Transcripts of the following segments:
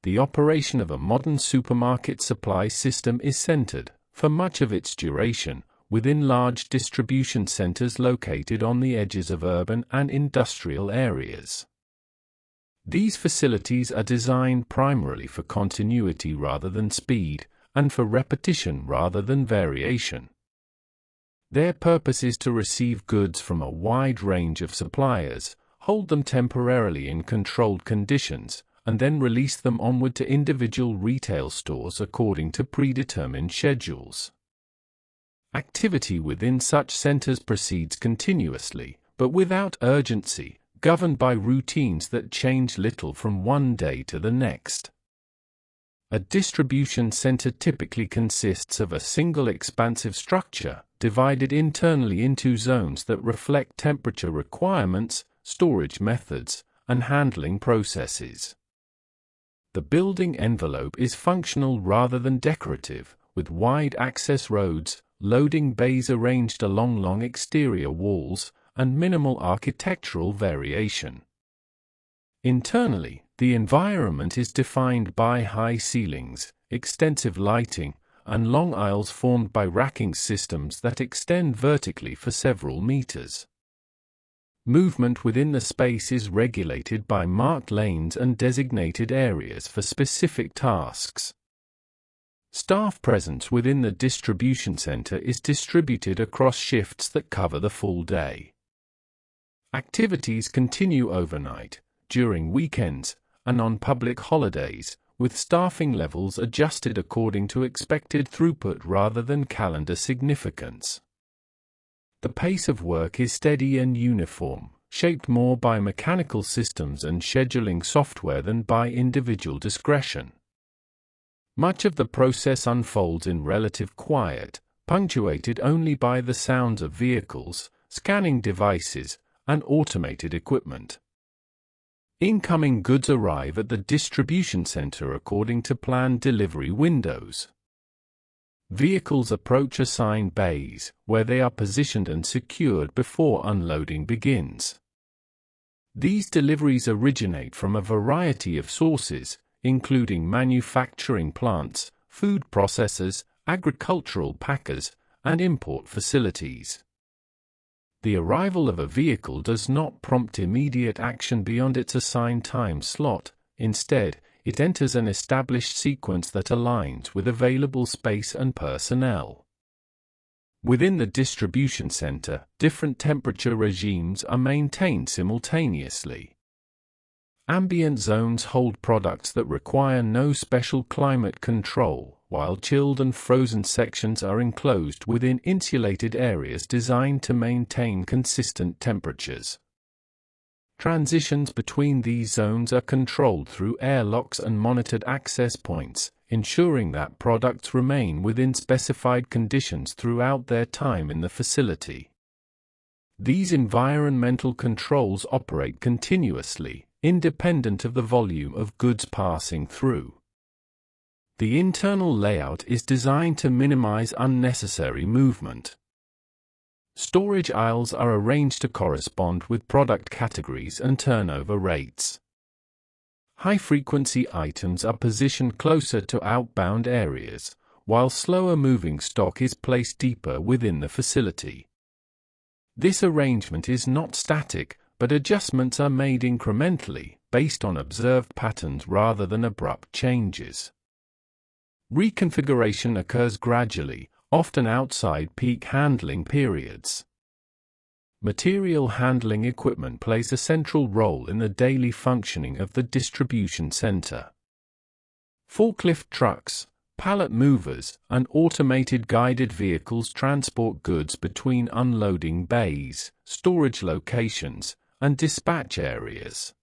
The operation of a modern supermarket supply system is centered, for much of its duration, within large distribution centers located on the edges of urban and industrial areas. These facilities are designed primarily for continuity rather than speed, and for repetition rather than variation. Their purpose is to receive goods from a wide range of suppliers, hold them temporarily in controlled conditions, and then release them onward to individual retail stores according to predetermined schedules. Activity within such centers proceeds continuously, but without urgency, governed by routines that change little from one day to the next. A distribution center typically consists of a single expansive structure, divided internally into zones that reflect temperature requirements, storage methods, and handling processes. The building envelope is functional rather than decorative, with wide access roads, loading bays arranged along long exterior walls, and minimal architectural variation. Internally, the environment is defined by high ceilings, extensive lighting, and long aisles formed by racking systems that extend vertically for several meters. Movement within the space is regulated by marked lanes and designated areas for specific tasks. Staff presence within the distribution center is distributed across shifts that cover the full day. Activities continue overnight, during weekends, and on public holidays, with staffing levels adjusted according to expected throughput rather than calendar significance. The pace of work is steady and uniform, shaped more by mechanical systems and scheduling software than by individual discretion. Much of the process unfolds in relative quiet, punctuated only by the sounds of vehicles, scanning devices, and automated equipment. Incoming goods arrive at the distribution center according to planned delivery windows. Vehicles approach assigned bays, where they are positioned and secured before unloading begins. These deliveries originate from a variety of sources, including manufacturing plants, food processors, agricultural packers, and import facilities. The arrival of a vehicle does not prompt immediate action beyond its assigned time slot. Instead, it enters an established sequence that aligns with available space and personnel. Within the distribution center, different temperature regimes are maintained simultaneously. Ambient zones hold products that require no special climate control, while chilled and frozen sections are enclosed within insulated areas designed to maintain consistent temperatures. Transitions between these zones are controlled through airlocks and monitored access points, ensuring that products remain within specified conditions throughout their time in the facility. These environmental controls operate continuously, independent of the volume of goods passing through. The internal layout is designed to minimize unnecessary movement. Storage aisles are arranged to correspond with product categories and turnover rates. High-frequency items are positioned closer to outbound areas, while slower-moving stock is placed deeper within the facility. This arrangement is not static, but adjustments are made incrementally, based on observed patterns rather than abrupt changes. Reconfiguration occurs gradually, often outside peak handling periods. Material handling equipment plays a central role in the daily functioning of the distribution center. Forklift trucks, pallet movers, and automated guided vehicles transport goods between unloading bays, storage locations, and dispatch areas.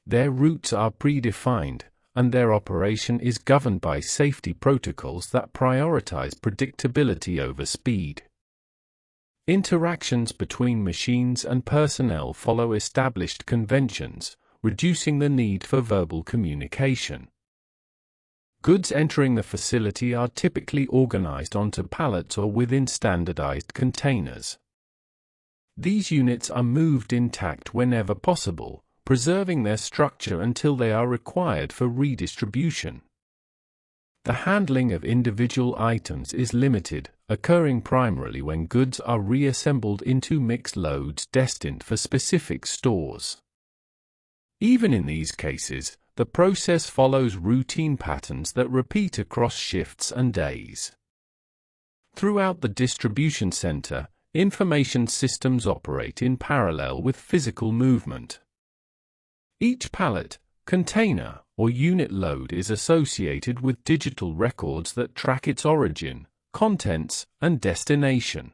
Their routes are predefined, and their operation is governed by safety protocols that prioritize predictability over speed. Interactions between machines and personnel follow established conventions, reducing the need for verbal communication. Goods entering the facility are typically organized onto pallets or within standardized containers. These units are moved intact whenever possible, preserving their structure until they are required for redistribution. The handling of individual items is limited, occurring primarily when goods are reassembled into mixed loads destined for specific stores. Even in these cases, the process follows routine patterns that repeat across shifts and days. Throughout the distribution center, information systems operate in parallel with physical movement. Each pallet, container, or unit load is associated with digital records that track its origin, contents, and destination.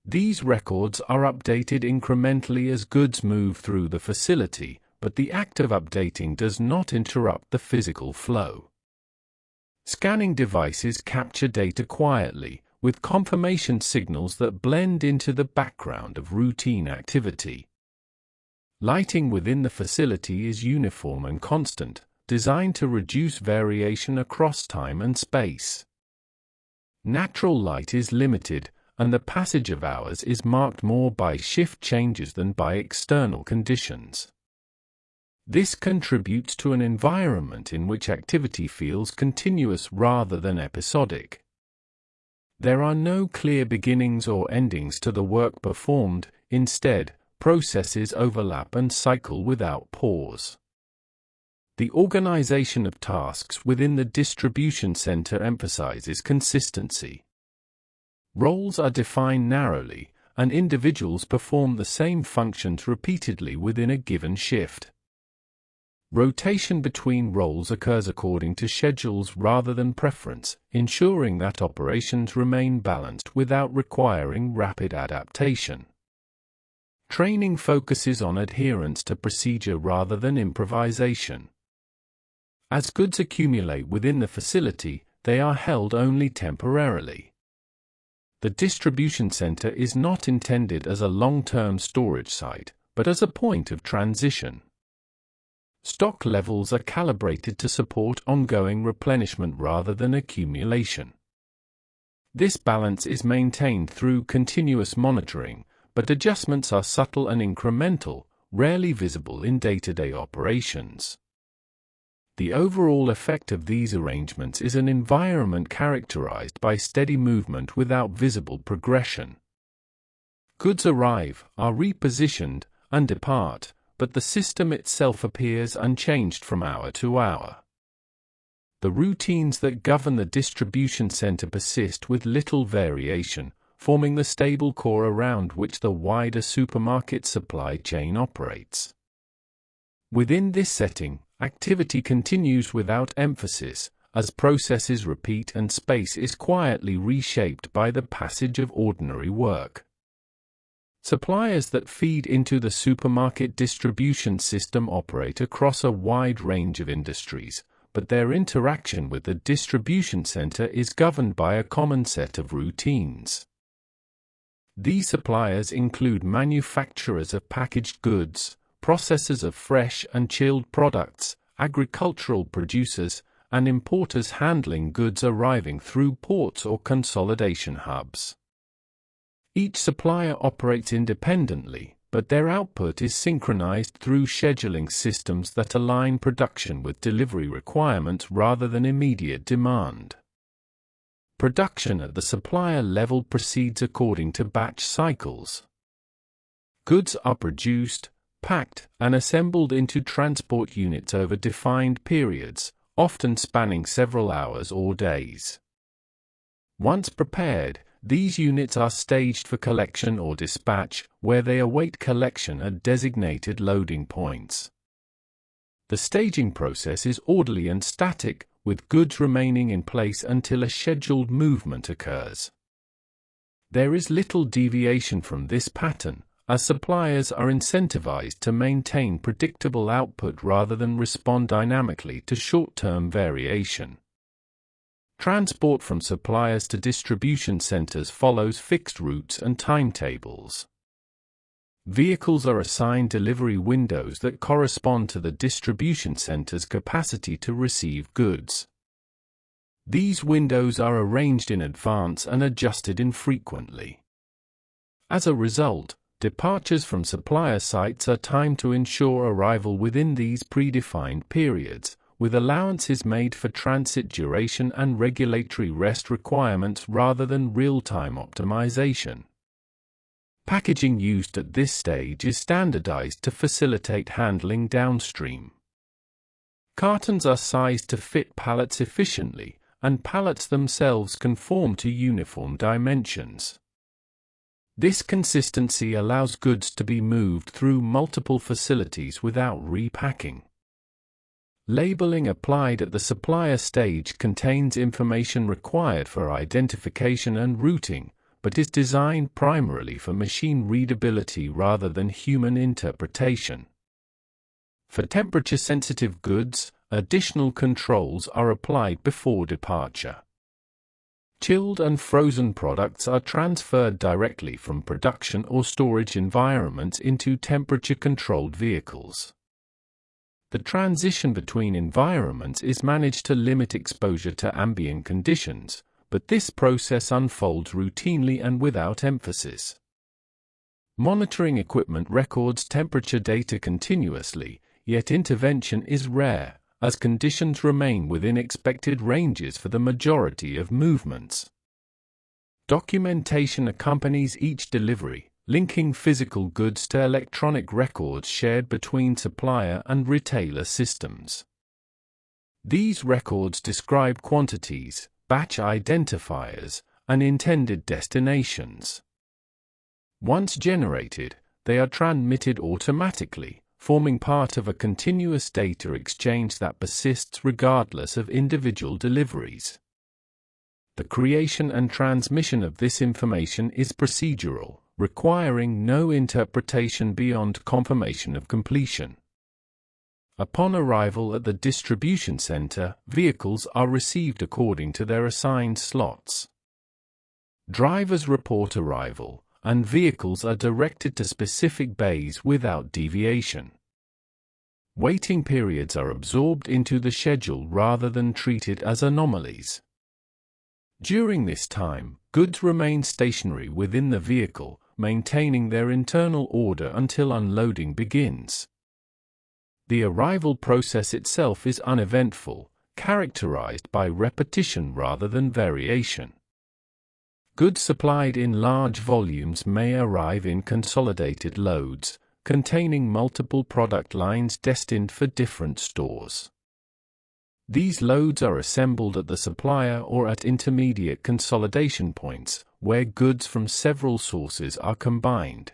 These records are updated incrementally as goods move through the facility, but the act of updating does not interrupt the physical flow. Scanning devices capture data quietly, with confirmation signals that blend into the background of routine activity. Lighting within the facility is uniform and constant, designed to reduce variation across time and space. Natural light is limited, and the passage of hours is marked more by shift changes than by external conditions. This contributes to an environment in which activity feels continuous rather than episodic. There are no clear beginnings or endings to the work performed. Instead, processes overlap and cycle without pause. The organization of tasks within the distribution center emphasizes consistency. Roles are defined narrowly, and individuals perform the same functions repeatedly within a given shift. Rotation between roles occurs according to schedules rather than preference, ensuring that operations remain balanced without requiring rapid adaptation. Training focuses on adherence to procedure rather than improvisation. As goods accumulate within the facility, they are held only temporarily. The distribution center is not intended as a long-term storage site, but as a point of transition. Stock levels are calibrated to support ongoing replenishment rather than accumulation. This balance is maintained through continuous monitoring, but adjustments are subtle and incremental, rarely visible in day-to-day operations. The overall effect of these arrangements is an environment characterized by steady movement without visible progression. Goods arrive, are repositioned, and depart, but the system itself appears unchanged from hour to hour. The routines that govern the distribution center persist with little variation, forming the stable core around which the wider supermarket supply chain operates. Within this setting, activity continues without emphasis, as processes repeat and space is quietly reshaped by the passage of ordinary work. Suppliers that feed into the supermarket distribution system operate across a wide range of industries, but their interaction with the distribution center is governed by a common set of routines. These suppliers include manufacturers of packaged goods, processors of fresh and chilled products, agricultural producers, and importers handling goods arriving through ports or consolidation hubs. Each supplier operates independently, but their output is synchronized through scheduling systems that align production with delivery requirements rather than immediate demand. Production at the supplier level proceeds according to batch cycles. Goods are produced, packed, and assembled into transport units over defined periods, often spanning several hours or days. Once prepared, these units are staged for collection or dispatch, where they await collection at designated loading points. The staging process is orderly and static, with goods remaining in place until a scheduled movement occurs. There is little deviation from this pattern, as suppliers are incentivized to maintain predictable output rather than respond dynamically to short-term variation. Transport from suppliers to distribution centers follows fixed routes and timetables. Vehicles are assigned delivery windows that correspond to the distribution center's capacity to receive goods. These windows are arranged in advance and adjusted infrequently. As a result, Departures from supplier sites are timed to ensure arrival within these predefined periods, with allowances made for transit duration and regulatory rest requirements rather than real-time optimization. Packaging used at this stage is standardized to facilitate handling downstream. Cartons are sized to fit pallets efficiently, and pallets themselves conform to uniform dimensions. This consistency allows goods to be moved through multiple facilities without repacking. Labeling applied at the supplier stage contains information required for identification and routing, but is designed primarily for machine readability rather than human interpretation. For temperature-sensitive goods, additional controls are applied before departure. Chilled and frozen products are transferred directly from production or storage environments into temperature-controlled vehicles. The transition between environments is managed to limit exposure to ambient conditions, but this process unfolds routinely and without emphasis. Monitoring equipment records temperature data continuously, yet intervention is rare, as conditions remain within expected ranges for the majority of movements. Documentation accompanies each delivery, linking physical goods to electronic records shared between supplier and retailer systems. These records describe quantities, batch identifiers, and intended destinations. Once generated, they are transmitted automatically, forming part of a continuous data exchange that persists regardless of individual deliveries. The creation and transmission of this information is procedural, requiring no interpretation beyond confirmation of completion. Upon arrival at the distribution center, vehicles are received according to their assigned slots. Drivers report arrival, and vehicles are directed to specific bays without deviation. Waiting periods are absorbed into the schedule rather than treated as anomalies. During this time, goods remain stationary within the vehicle, maintaining their internal order until unloading begins. The arrival process itself is uneventful, characterized by repetition rather than variation. Goods supplied in large volumes may arrive in consolidated loads, containing multiple product lines destined for different stores. These loads are assembled at the supplier or at intermediate consolidation points, where goods from several sources are combined.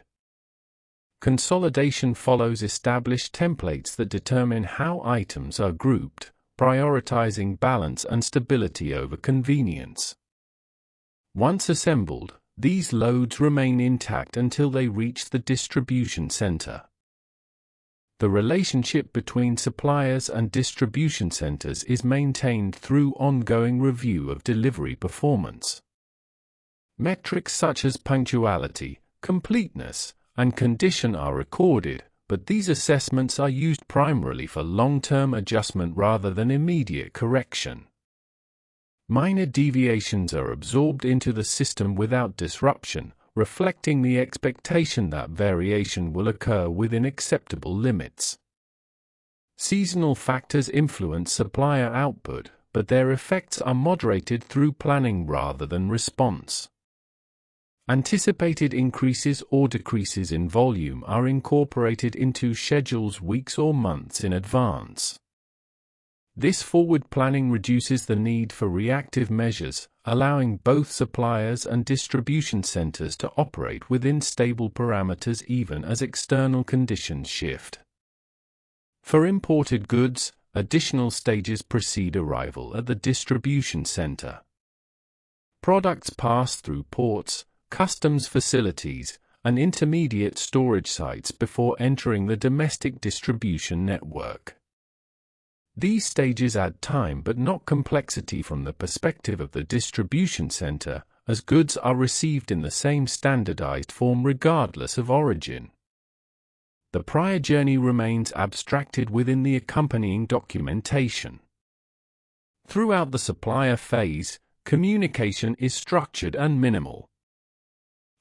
Consolidation follows established templates that determine how items are grouped, prioritizing balance and stability over convenience. Once assembled, these loads remain intact until they reach the distribution center. The relationship between suppliers and distribution centers is maintained through ongoing review of delivery performance. Metrics such as punctuality, completeness, and condition are recorded, but these assessments are used primarily for long-term adjustment rather than immediate correction. Minor deviations are absorbed into the system without disruption, reflecting the expectation that variation will occur within acceptable limits. Seasonal factors influence supplier output, but their effects are moderated through planning rather than response. Anticipated increases or decreases in volume are incorporated into schedules weeks or months in advance. This forward planning reduces the need for reactive measures, allowing both suppliers and distribution centers to operate within stable parameters even as external conditions shift. For imported goods, additional stages precede arrival at the distribution center. Products pass through ports, customs facilities, and intermediate storage sites before entering the domestic distribution network. These stages add time but not complexity from the perspective of the distribution center, as goods are received in the same standardized form regardless of origin. The prior journey remains abstracted within the accompanying documentation. Throughout the supplier phase, communication is structured and minimal.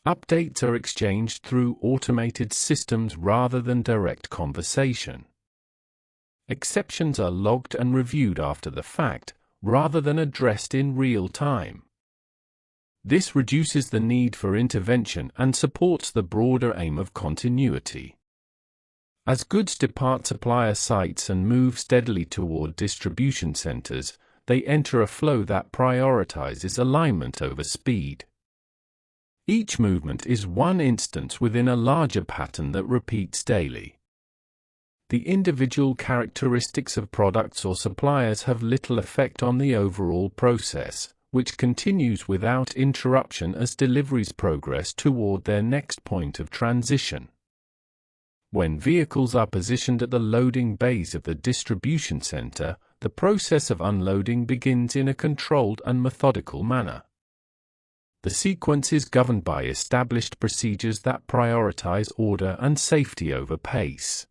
Updates are exchanged through automated systems rather than direct conversation. Exceptions are logged and reviewed after the fact, rather than addressed in real time. This reduces the need for intervention and supports the broader aim of continuity. As goods depart supplier sites and move steadily toward distribution centers, they enter a flow that prioritizes alignment over speed. Each movement is one instance within a larger pattern that repeats daily. The individual characteristics of products or suppliers have little effect on the overall process, which continues without interruption as deliveries progress toward their next point of transition. When vehicles are positioned at the loading bays of the distribution center, the process of unloading begins in a controlled and methodical manner. The sequence is governed by established procedures that prioritize order and safety over pace.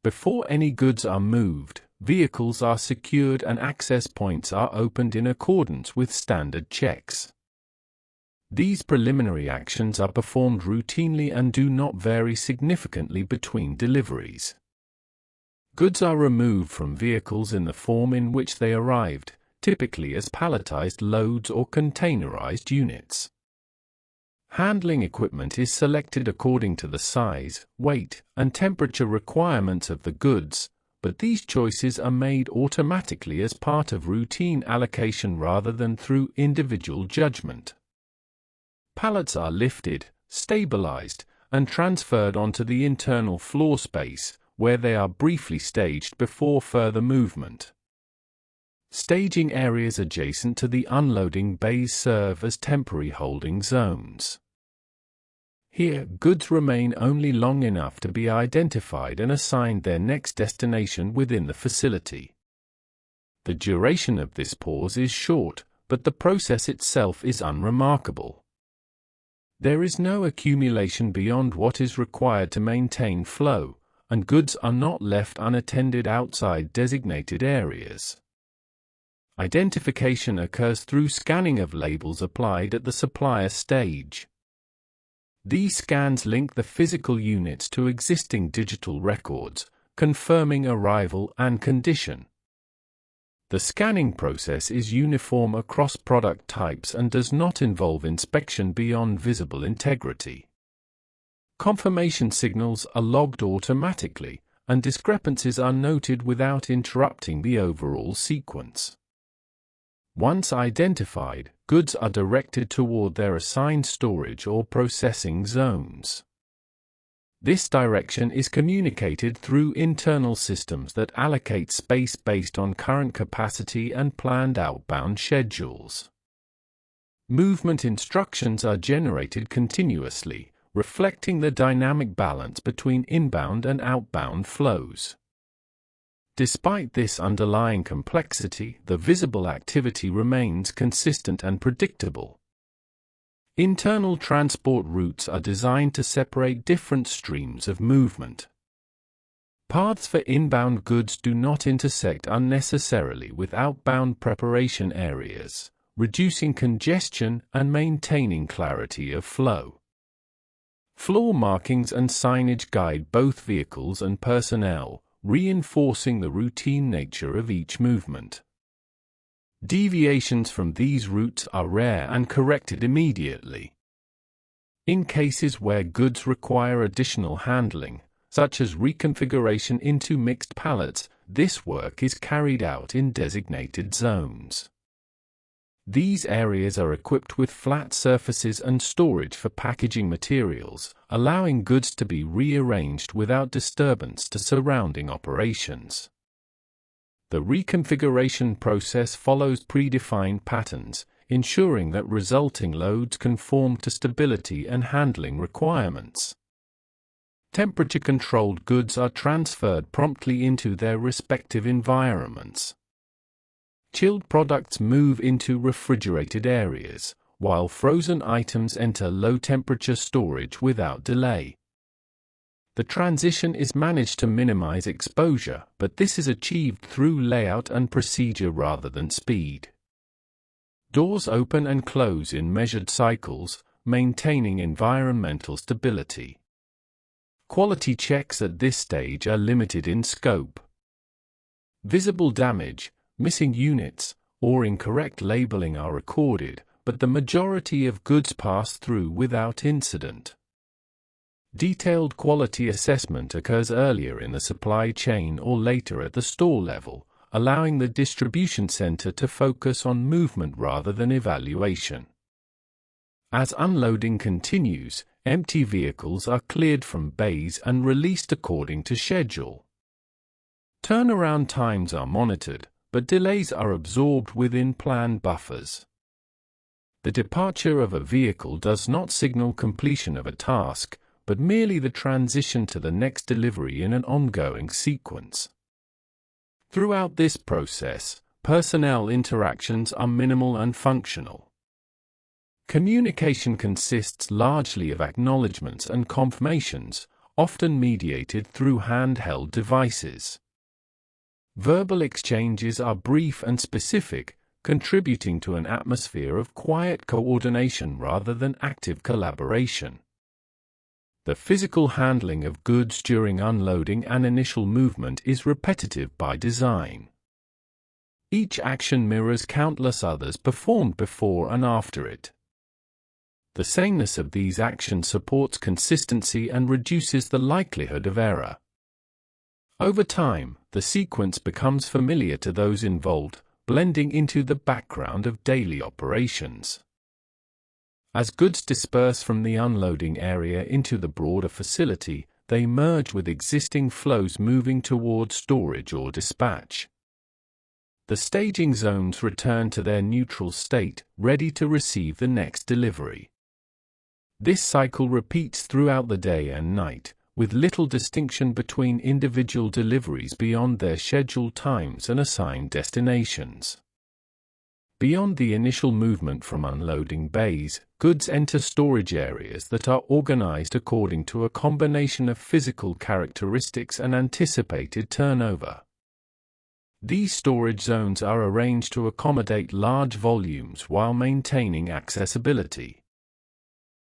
Before any goods are moved, vehicles are secured and access points are opened in accordance with standard checks. These preliminary actions are performed routinely and do not vary significantly between deliveries. Goods are removed from vehicles in the form in which they arrived, typically as palletized loads or containerized units. Handling equipment is selected according to the size, weight, and temperature requirements of the goods, but these choices are made automatically as part of routine allocation rather than through individual judgment. Pallets are lifted, stabilized, and transferred onto the internal floor space, where they are briefly staged before further movement. Staging areas adjacent to the unloading bays serve as temporary holding zones. Here, goods remain only long enough to be identified and assigned their next destination within the facility. The duration of this pause is short, but the process itself is unremarkable. There is no accumulation beyond what is required to maintain flow, and goods are not left unattended outside designated areas. Identification occurs through scanning of labels applied at the supplier stage. These scans link the physical units to existing digital records, confirming arrival and condition. The scanning process is uniform across product types and does not involve inspection beyond visible integrity. Confirmation signals are logged automatically, and discrepancies are noted without interrupting the overall sequence. Once identified, goods are directed toward their assigned storage or processing zones. This direction is communicated through internal systems that allocate space based on current capacity and planned outbound schedules. Movement instructions are generated continuously, reflecting the dynamic balance between inbound and outbound flows. Despite this underlying complexity, the visible activity remains consistent and predictable. Internal transport routes are designed to separate different streams of movement. Paths for inbound goods do not intersect unnecessarily with outbound preparation areas, reducing congestion and maintaining clarity of flow. Floor markings and signage guide both vehicles and personnel, reinforcing the routine nature of each movement. Deviations from these routes are rare and corrected immediately. In cases where goods require additional handling, such as reconfiguration into mixed pallets, this work is carried out in designated zones. These areas are equipped with flat surfaces and storage for packaging materials, allowing goods to be rearranged without disturbance to surrounding operations. The reconfiguration process follows predefined patterns, ensuring that resulting loads conform to stability and handling requirements. Temperature-controlled goods are transferred promptly into their respective environments. Chilled products move into refrigerated areas, while frozen items enter low-temperature storage without delay. The transition is managed to minimize exposure, but this is achieved through layout and procedure rather than speed. Doors open and close in measured cycles, maintaining environmental stability. Quality checks at this stage are limited in scope. Visible damage, missing units, or incorrect labeling are recorded, but the majority of goods pass through without incident. Detailed quality assessment occurs earlier in the supply chain or later at the store level, allowing the distribution center to focus on movement rather than evaluation. As unloading continues, empty vehicles are cleared from bays and released according to schedule. Turnaround times are monitored, but delays are absorbed within planned buffers. The departure of a vehicle does not signal completion of a task, but merely the transition to the next delivery in an ongoing sequence. Throughout this process, personnel interactions are minimal and functional. Communication consists largely of acknowledgements and confirmations, often mediated through handheld devices. Verbal exchanges are brief and specific, contributing to an atmosphere of quiet coordination rather than active collaboration. The physical handling of goods during unloading and initial movement is repetitive by design. Each action mirrors countless others performed before and after it. The sameness of these actions supports consistency and reduces the likelihood of error. Over time, the sequence becomes familiar to those involved, blending into the background of daily operations. As goods disperse from the unloading area into the broader facility, they merge with existing flows moving toward storage or dispatch. The staging zones return to their neutral state, ready to receive the next delivery. This cycle repeats throughout the day and night, with little distinction between individual deliveries beyond their scheduled times and assigned destinations. Beyond the initial movement from unloading bays, goods enter storage areas that are organized according to a combination of physical characteristics and anticipated turnover. These storage zones are arranged to accommodate large volumes while maintaining accessibility.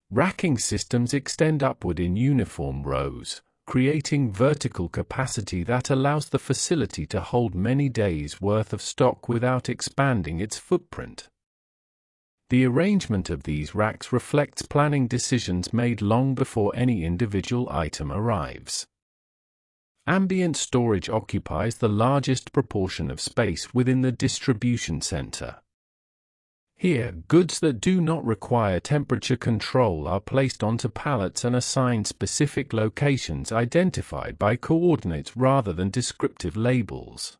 Racking systems extend upward in uniform rows, creating vertical capacity that allows the facility to hold many days' worth of stock without expanding its footprint. The arrangement of these racks reflects planning decisions made long before any individual item arrives. Ambient storage occupies the largest proportion of space within the distribution center. Here, goods that do not require temperature control are placed onto pallets and assigned specific locations identified by coordinates rather than descriptive labels.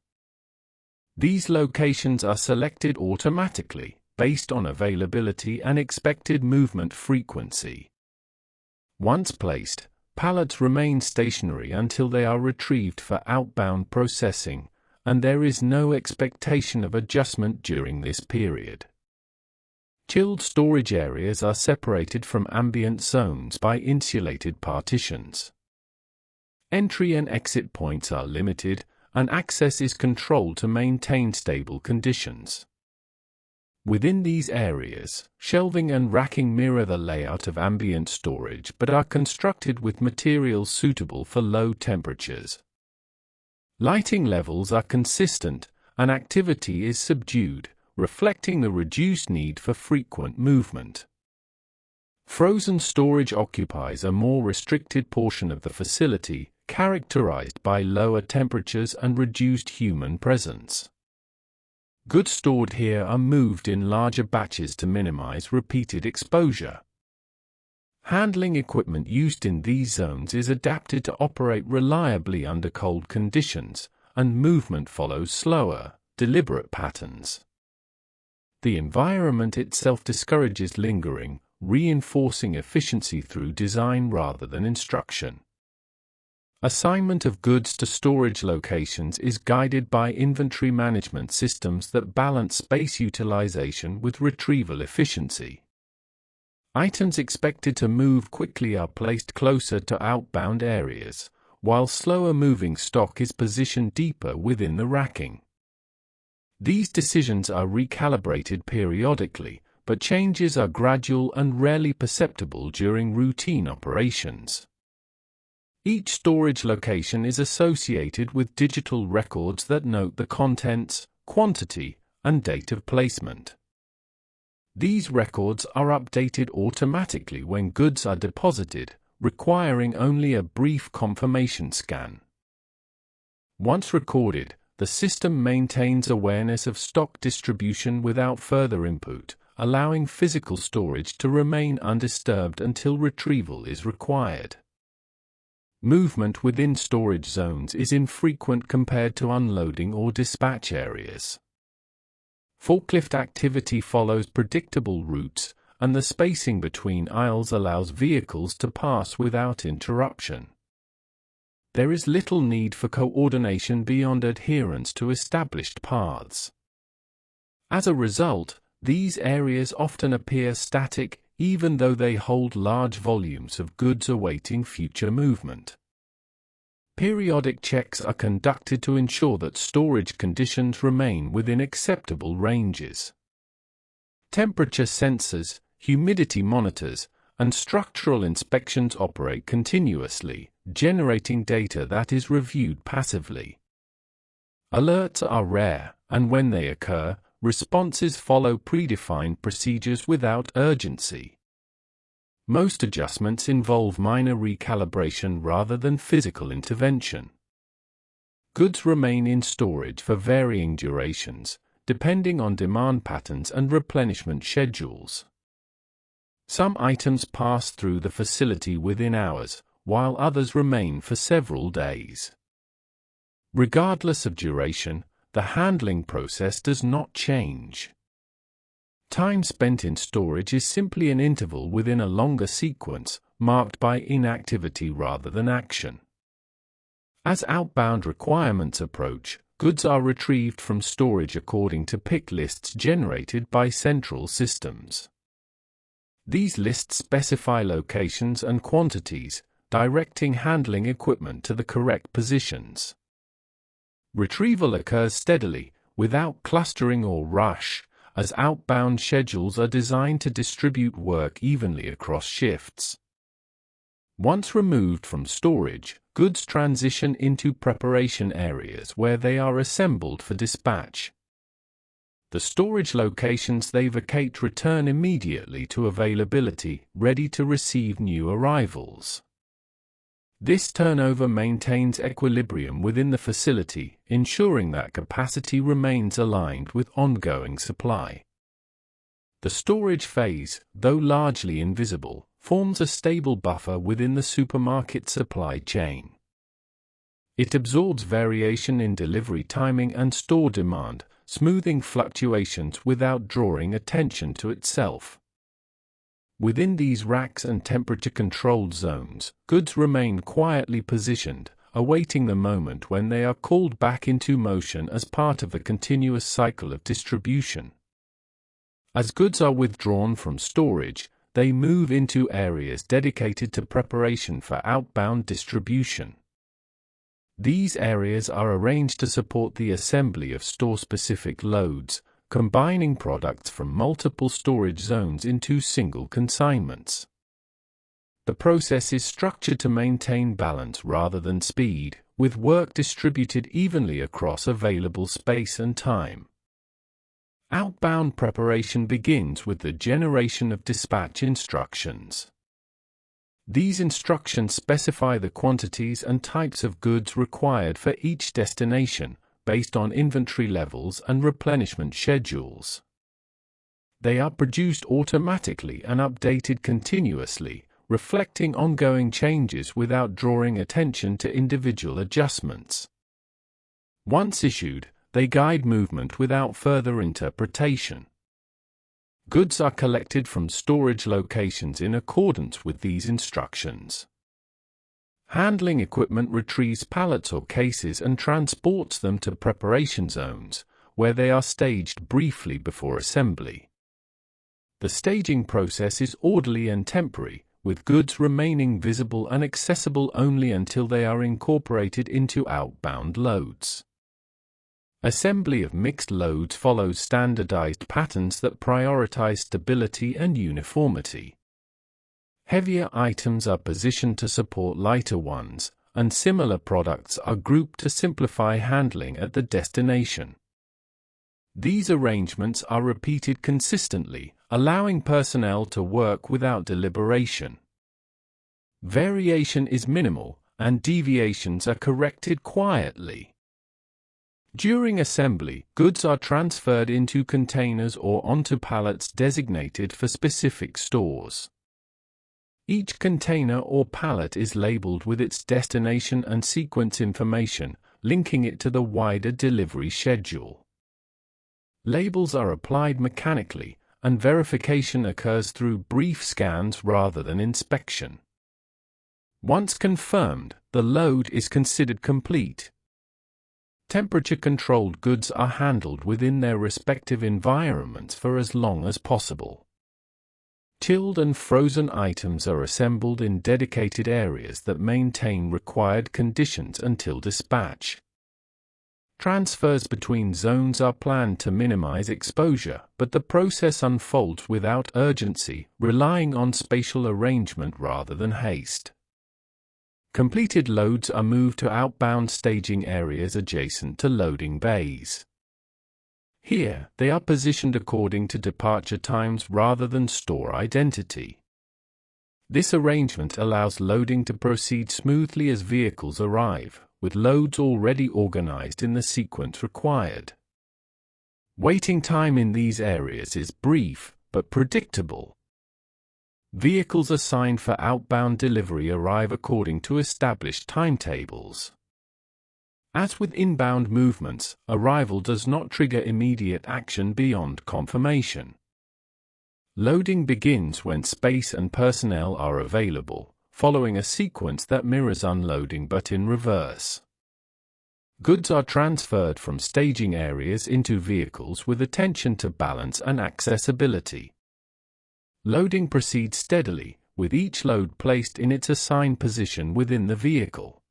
These locations are selected automatically, based on availability and expected movement frequency. Once placed, pallets remain stationary until they are retrieved for outbound processing, and there is no expectation of adjustment during this period. Chilled storage areas are separated from ambient zones by insulated partitions. Entry and exit points are limited, and access is controlled to maintain stable conditions. Within these areas, shelving and racking mirror the layout of ambient storage but are constructed with materials suitable for low temperatures. Lighting levels are consistent, and activity is subdued, reflecting the reduced need for frequent movement. Frozen storage occupies a more restricted portion of the facility, characterized by lower temperatures and reduced human presence. Goods stored here are moved in larger batches to minimize repeated exposure. Handling equipment used in these zones is adapted to operate reliably under cold conditions, and movement follows slower, deliberate patterns. The environment itself discourages lingering, reinforcing efficiency through design rather than instruction. Assignment of goods to storage locations is guided by inventory management systems that balance space utilization with retrieval efficiency. Items expected to move quickly are placed closer to outbound areas, while slower-moving stock is positioned deeper within the racking. These decisions are recalibrated periodically, but changes are gradual and rarely perceptible during routine operations. Each storage location is associated with digital records that note the contents, quantity, and date of placement. These records are updated automatically when goods are deposited, requiring only a brief confirmation scan. Once recorded, the system maintains awareness of stock distribution without further input, allowing physical storage to remain undisturbed until retrieval is required. Movement within storage zones is infrequent compared to unloading or dispatch areas. Forklift activity follows predictable routes, and the spacing between aisles allows vehicles to pass without interruption. There is little need for coordination beyond adherence to established paths. As a result, these areas often appear static, even though they hold large volumes of goods awaiting future movement. Periodic checks are conducted to ensure that storage conditions remain within acceptable ranges. Temperature sensors, humidity monitors, and structural inspections operate continuously, generating data that is reviewed passively. Alerts are rare, and when they occur, responses follow predefined procedures without urgency. Most adjustments involve minor recalibration rather than physical intervention. Goods remain in storage for varying durations, depending on demand patterns and replenishment schedules. Some items pass through the facility within hours, while others remain for several days. Regardless of duration, the handling process does not change. Time spent in storage is simply an interval within a longer sequence, marked by inactivity rather than action. As outbound requirements approach, goods are retrieved from storage according to pick lists generated by central systems. These lists specify locations and quantities, directing handling equipment to the correct positions. Retrieval occurs steadily, without clustering or rush, as outbound schedules are designed to distribute work evenly across shifts. Once removed from storage, goods transition into preparation areas where they are assembled for dispatch. The storage locations they vacate return immediately to availability, ready to receive new arrivals. This turnover maintains equilibrium within the facility, ensuring that capacity remains aligned with ongoing supply. The storage phase, though largely invisible, forms a stable buffer within the supermarket supply chain. It absorbs variation in delivery timing and store demand, smoothing fluctuations without drawing attention to itself. Within these racks and temperature-controlled zones, goods remain quietly positioned, awaiting the moment when they are called back into motion as part of a continuous cycle of distribution. As goods are withdrawn from storage, they move into areas dedicated to preparation for outbound distribution. These areas are arranged to support the assembly of store-specific loads, combining products from multiple storage zones into single consignments. The process is structured to maintain balance rather than speed, with work distributed evenly across available space and time. Outbound preparation begins with the generation of dispatch instructions. These instructions specify the quantities and types of goods required for each destination, based on inventory levels and replenishment schedules. They are produced automatically and updated continuously, reflecting ongoing changes without drawing attention to individual adjustments. Once issued, they guide movement without further interpretation. Goods are collected from storage locations in accordance with these instructions. Handling equipment retrieves pallets or cases and transports them to preparation zones, where they are staged briefly before assembly. The staging process is orderly and temporary, with goods remaining visible and accessible only until they are incorporated into outbound loads. Assembly of mixed loads follows standardized patterns that prioritize stability and uniformity. Heavier items are positioned to support lighter ones, and similar products are grouped to simplify handling at the destination. These arrangements are repeated consistently, allowing personnel to work without deliberation. Variation is minimal, and deviations are corrected quietly. During assembly, goods are transferred into containers or onto pallets designated for specific stores. Each container or pallet is labeled with its destination and sequence information, linking it to the wider delivery schedule. Labels are applied mechanically, and verification occurs through brief scans rather than inspection. Once confirmed, the load is considered complete. Temperature-controlled goods are handled within their respective environments for as long as possible. Chilled and frozen items are assembled in dedicated areas that maintain required conditions until dispatch. Transfers between zones are planned to minimize exposure, but the process unfolds without urgency, relying on spatial arrangement rather than haste. Completed loads are moved to outbound staging areas adjacent to loading bays. Here, they are positioned according to departure times rather than store identity. This arrangement allows loading to proceed smoothly as vehicles arrive, with loads already organized in the sequence required. Waiting time in these areas is brief, but predictable. Vehicles assigned for outbound delivery arrive according to established timetables. As with inbound movements, arrival does not trigger immediate action beyond confirmation. Loading begins when space and personnel are available, following a sequence that mirrors unloading but in reverse. Goods are transferred from staging areas into vehicles with attention to balance and accessibility. Loading proceeds steadily, with each load placed in its assigned position within the vehicle.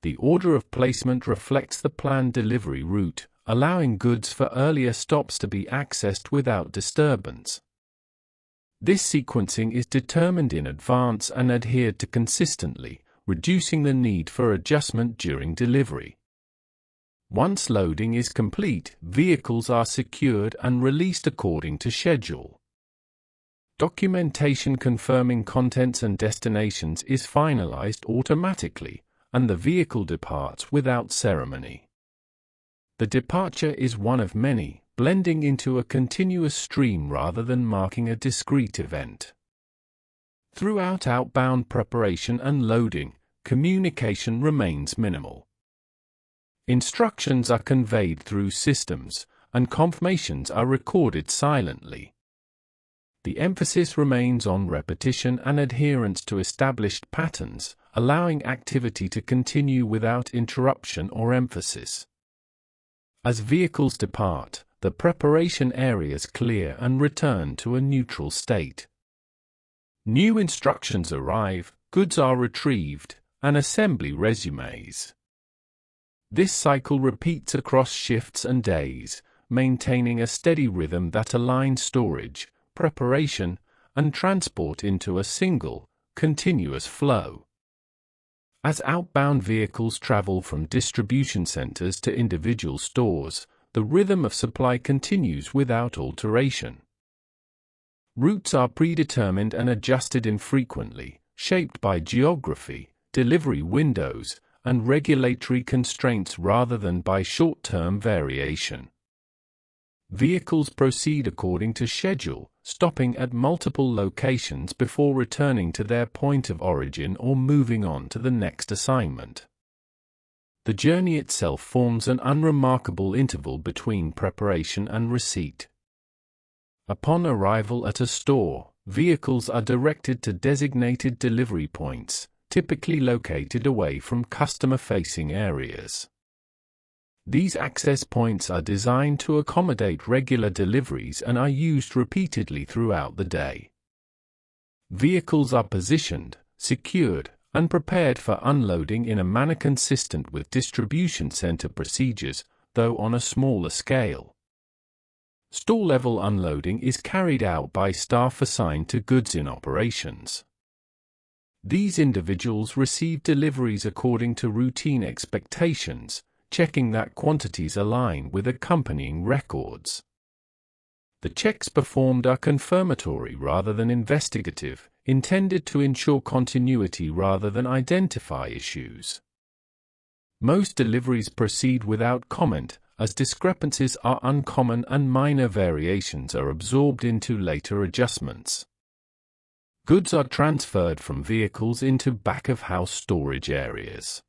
The order of placement reflects the planned delivery route, allowing goods for earlier stops to be accessed without disturbance. This sequencing is determined in advance and adhered to consistently, reducing the need for adjustment during delivery. Once loading is complete, vehicles are secured and released according to schedule. Documentation confirming contents and destinations is finalized automatically, and the vehicle departs without ceremony. The departure is one of many, blending into a continuous stream rather than marking a discrete event. Throughout outbound preparation and loading, communication remains minimal. Instructions are conveyed through systems, and confirmations are recorded silently. The emphasis remains on repetition and adherence to established patterns, allowing activity to continue without interruption or emphasis. As vehicles depart, the preparation areas clear and return to a neutral state. New instructions arrive, goods are retrieved, and assembly resumes. This cycle repeats across shifts and days, maintaining a steady rhythm that aligns storage, preparation, and transport into a single, continuous flow. As outbound vehicles travel from distribution centers to individual stores, the rhythm of supply continues without alteration. Routes are predetermined and adjusted infrequently, shaped by geography, delivery windows, and regulatory constraints rather than by short-term variation. Vehicles proceed according to schedule, stopping at multiple locations before returning to their point of origin or moving on to the next assignment. The journey itself forms an unremarkable interval between preparation and receipt. Upon arrival at a store, vehicles are directed to designated delivery points, typically located away from customer-facing areas. These access points are designed to accommodate regular deliveries and are used repeatedly throughout the day. Vehicles are positioned, secured, and prepared for unloading in a manner consistent with distribution center procedures, though on a smaller scale. Store-level unloading is carried out by staff assigned to goods in operations. These individuals receive deliveries according to routine expectations, checking that quantities align with accompanying records. The checks performed are confirmatory rather than investigative, intended to ensure continuity rather than identify issues. Most deliveries proceed without comment, as discrepancies are uncommon and minor variations are absorbed into later adjustments. Goods are transferred from vehicles into back-of-house storage areas.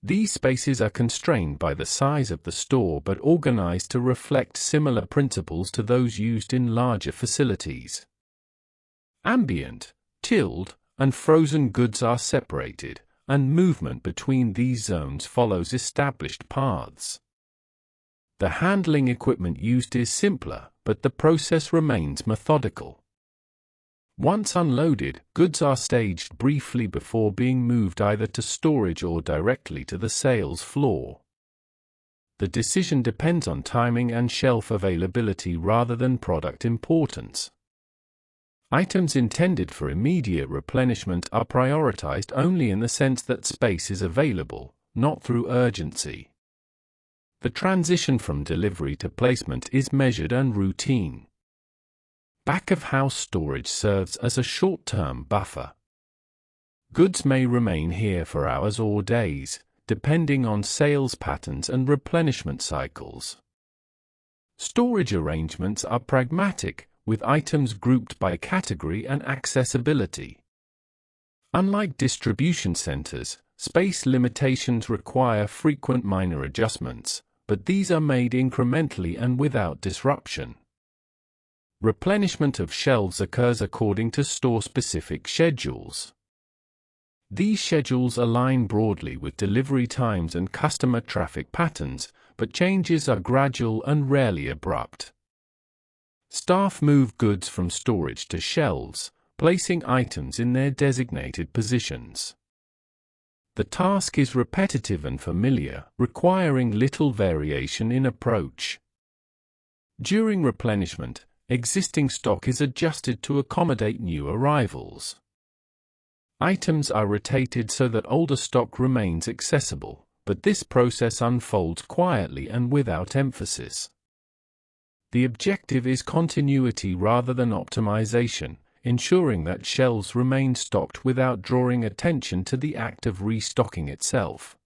These spaces are constrained by the size of the store but organized to reflect similar principles to those used in larger facilities. Ambient, chilled, and frozen goods are separated, and movement between these zones follows established paths. The handling equipment used is simpler, but the process remains methodical. Once unloaded, goods are staged briefly before being moved either to storage or directly to the sales floor. The decision depends on timing and shelf availability rather than product importance. Items intended for immediate replenishment are prioritized only in the sense that space is available, not through urgency. The transition from delivery to placement is measured and routine. Back-of-house storage serves as a short-term buffer. Goods may remain here for hours or days, depending on sales patterns and replenishment cycles. Storage arrangements are pragmatic, with items grouped by category and accessibility. Unlike distribution centers, space limitations require frequent minor adjustments, but these are made incrementally and without disruption. Replenishment of shelves occurs according to store-specific schedules. These schedules align broadly with delivery times and customer traffic patterns, but changes are gradual and rarely abrupt. Staff move goods from storage to shelves, placing items in their designated positions. The task is repetitive and familiar, requiring little variation in approach. During replenishment, existing stock is adjusted to accommodate new arrivals. Items are rotated so that older stock remains accessible, but this process unfolds quietly and without emphasis. The objective is continuity rather than optimization, ensuring that shelves remain stocked without drawing attention to the act of restocking itself.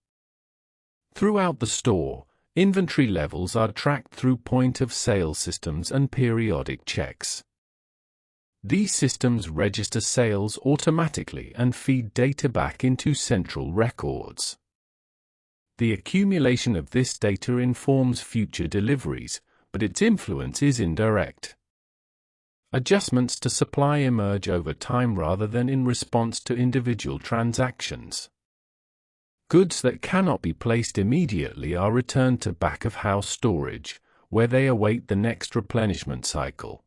Throughout the store, inventory levels are tracked through point-of-sale systems and periodic checks. These systems register sales automatically and feed data back into central records. The accumulation of this data informs future deliveries, but its influence is indirect. Adjustments to supply emerge over time rather than in response to individual transactions. Goods that cannot be placed immediately are returned to back-of-house storage, where they await the next replenishment cycle.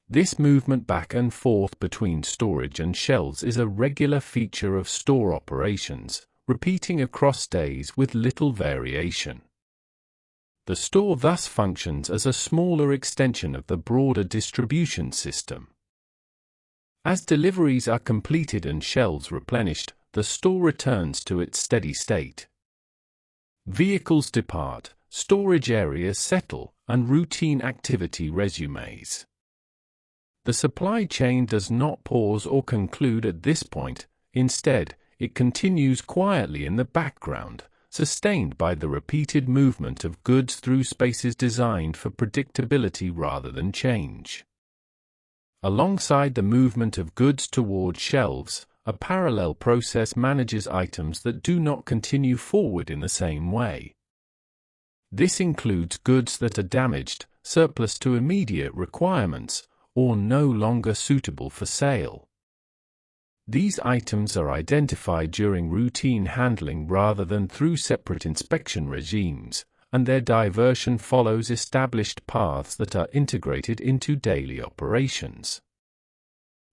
This movement back and forth between storage and shelves is a regular feature of store operations, repeating across days with little variation. The store thus functions as a smaller extension of the broader distribution system. As deliveries are completed and shelves replenished, the store returns to its steady state. Vehicles depart, storage areas settle, and routine activity resumes. The supply chain does not pause or conclude at this point. Instead, it continues quietly in the background, sustained by the repeated movement of goods through spaces designed for predictability rather than change. Alongside the movement of goods toward shelves, a parallel process manages items that do not continue forward in the same way. This includes goods that are damaged, surplus to immediate requirements, or no longer suitable for sale. These items are identified during routine handling rather than through separate inspection regimes, and their diversion follows established paths that are integrated into daily operations.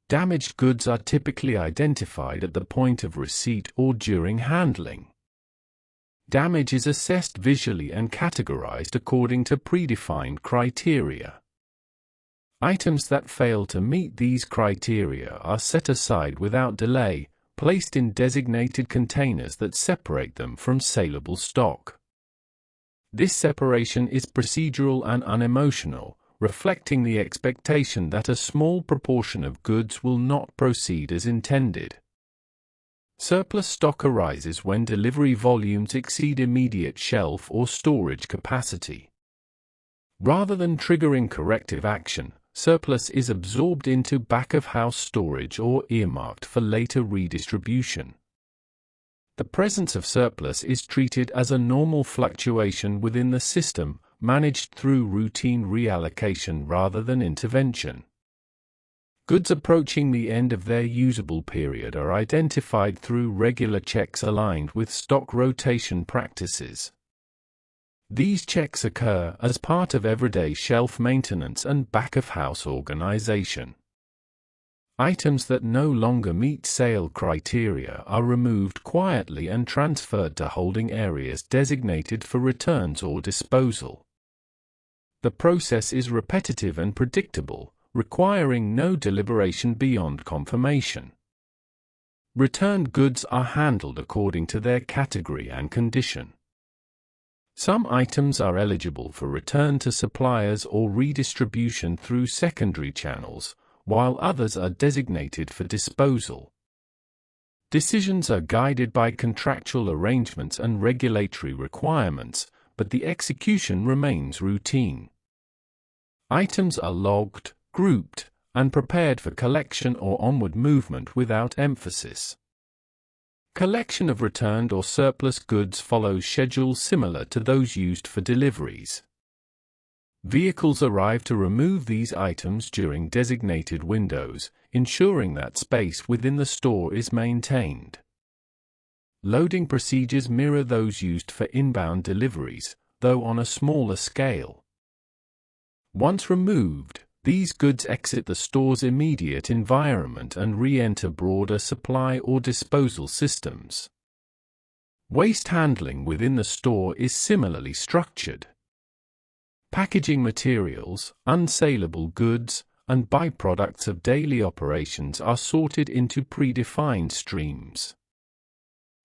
Damaged goods are typically identified at the point of receipt or during handling. Damage is assessed visually and categorized according to predefined criteria. Items that fail to meet these criteria are set aside without delay, placed in designated containers that separate them from saleable stock. This separation is procedural and unemotional, reflecting the expectation that a small proportion of goods will not proceed as intended. Surplus stock arises when delivery volumes exceed immediate shelf or storage capacity. Rather than triggering corrective action, surplus is absorbed into back-of-house storage or earmarked for later redistribution. The presence of surplus is treated as a normal fluctuation within the system, managed through routine reallocation rather than intervention. Goods approaching the end of their usable period are identified through regular checks aligned with stock rotation practices. These checks occur as part of everyday shelf maintenance and back-of-house organization. Items that no longer meet sale criteria are removed quietly and transferred to holding areas designated for returns or disposal. The process is repetitive and predictable, requiring no deliberation beyond confirmation. Returned goods are handled according to their category and condition. Some items are eligible for return to suppliers or redistribution through secondary channels, while others are designated for disposal. Decisions are guided by contractual arrangements and regulatory requirements, but the execution remains routine. Items are logged, grouped, and prepared for collection or onward movement without emphasis. Collection of returned or surplus goods follows schedules similar to those used for deliveries. Vehicles arrive to remove these items during designated windows, ensuring that space within the store is maintained. Loading procedures mirror those used for inbound deliveries, though on a smaller scale. Once removed, these goods exit the store's immediate environment and re-enter broader supply or disposal systems. Waste handling within the store is similarly structured. Packaging materials, unsaleable goods, and byproducts of daily operations are sorted into predefined streams.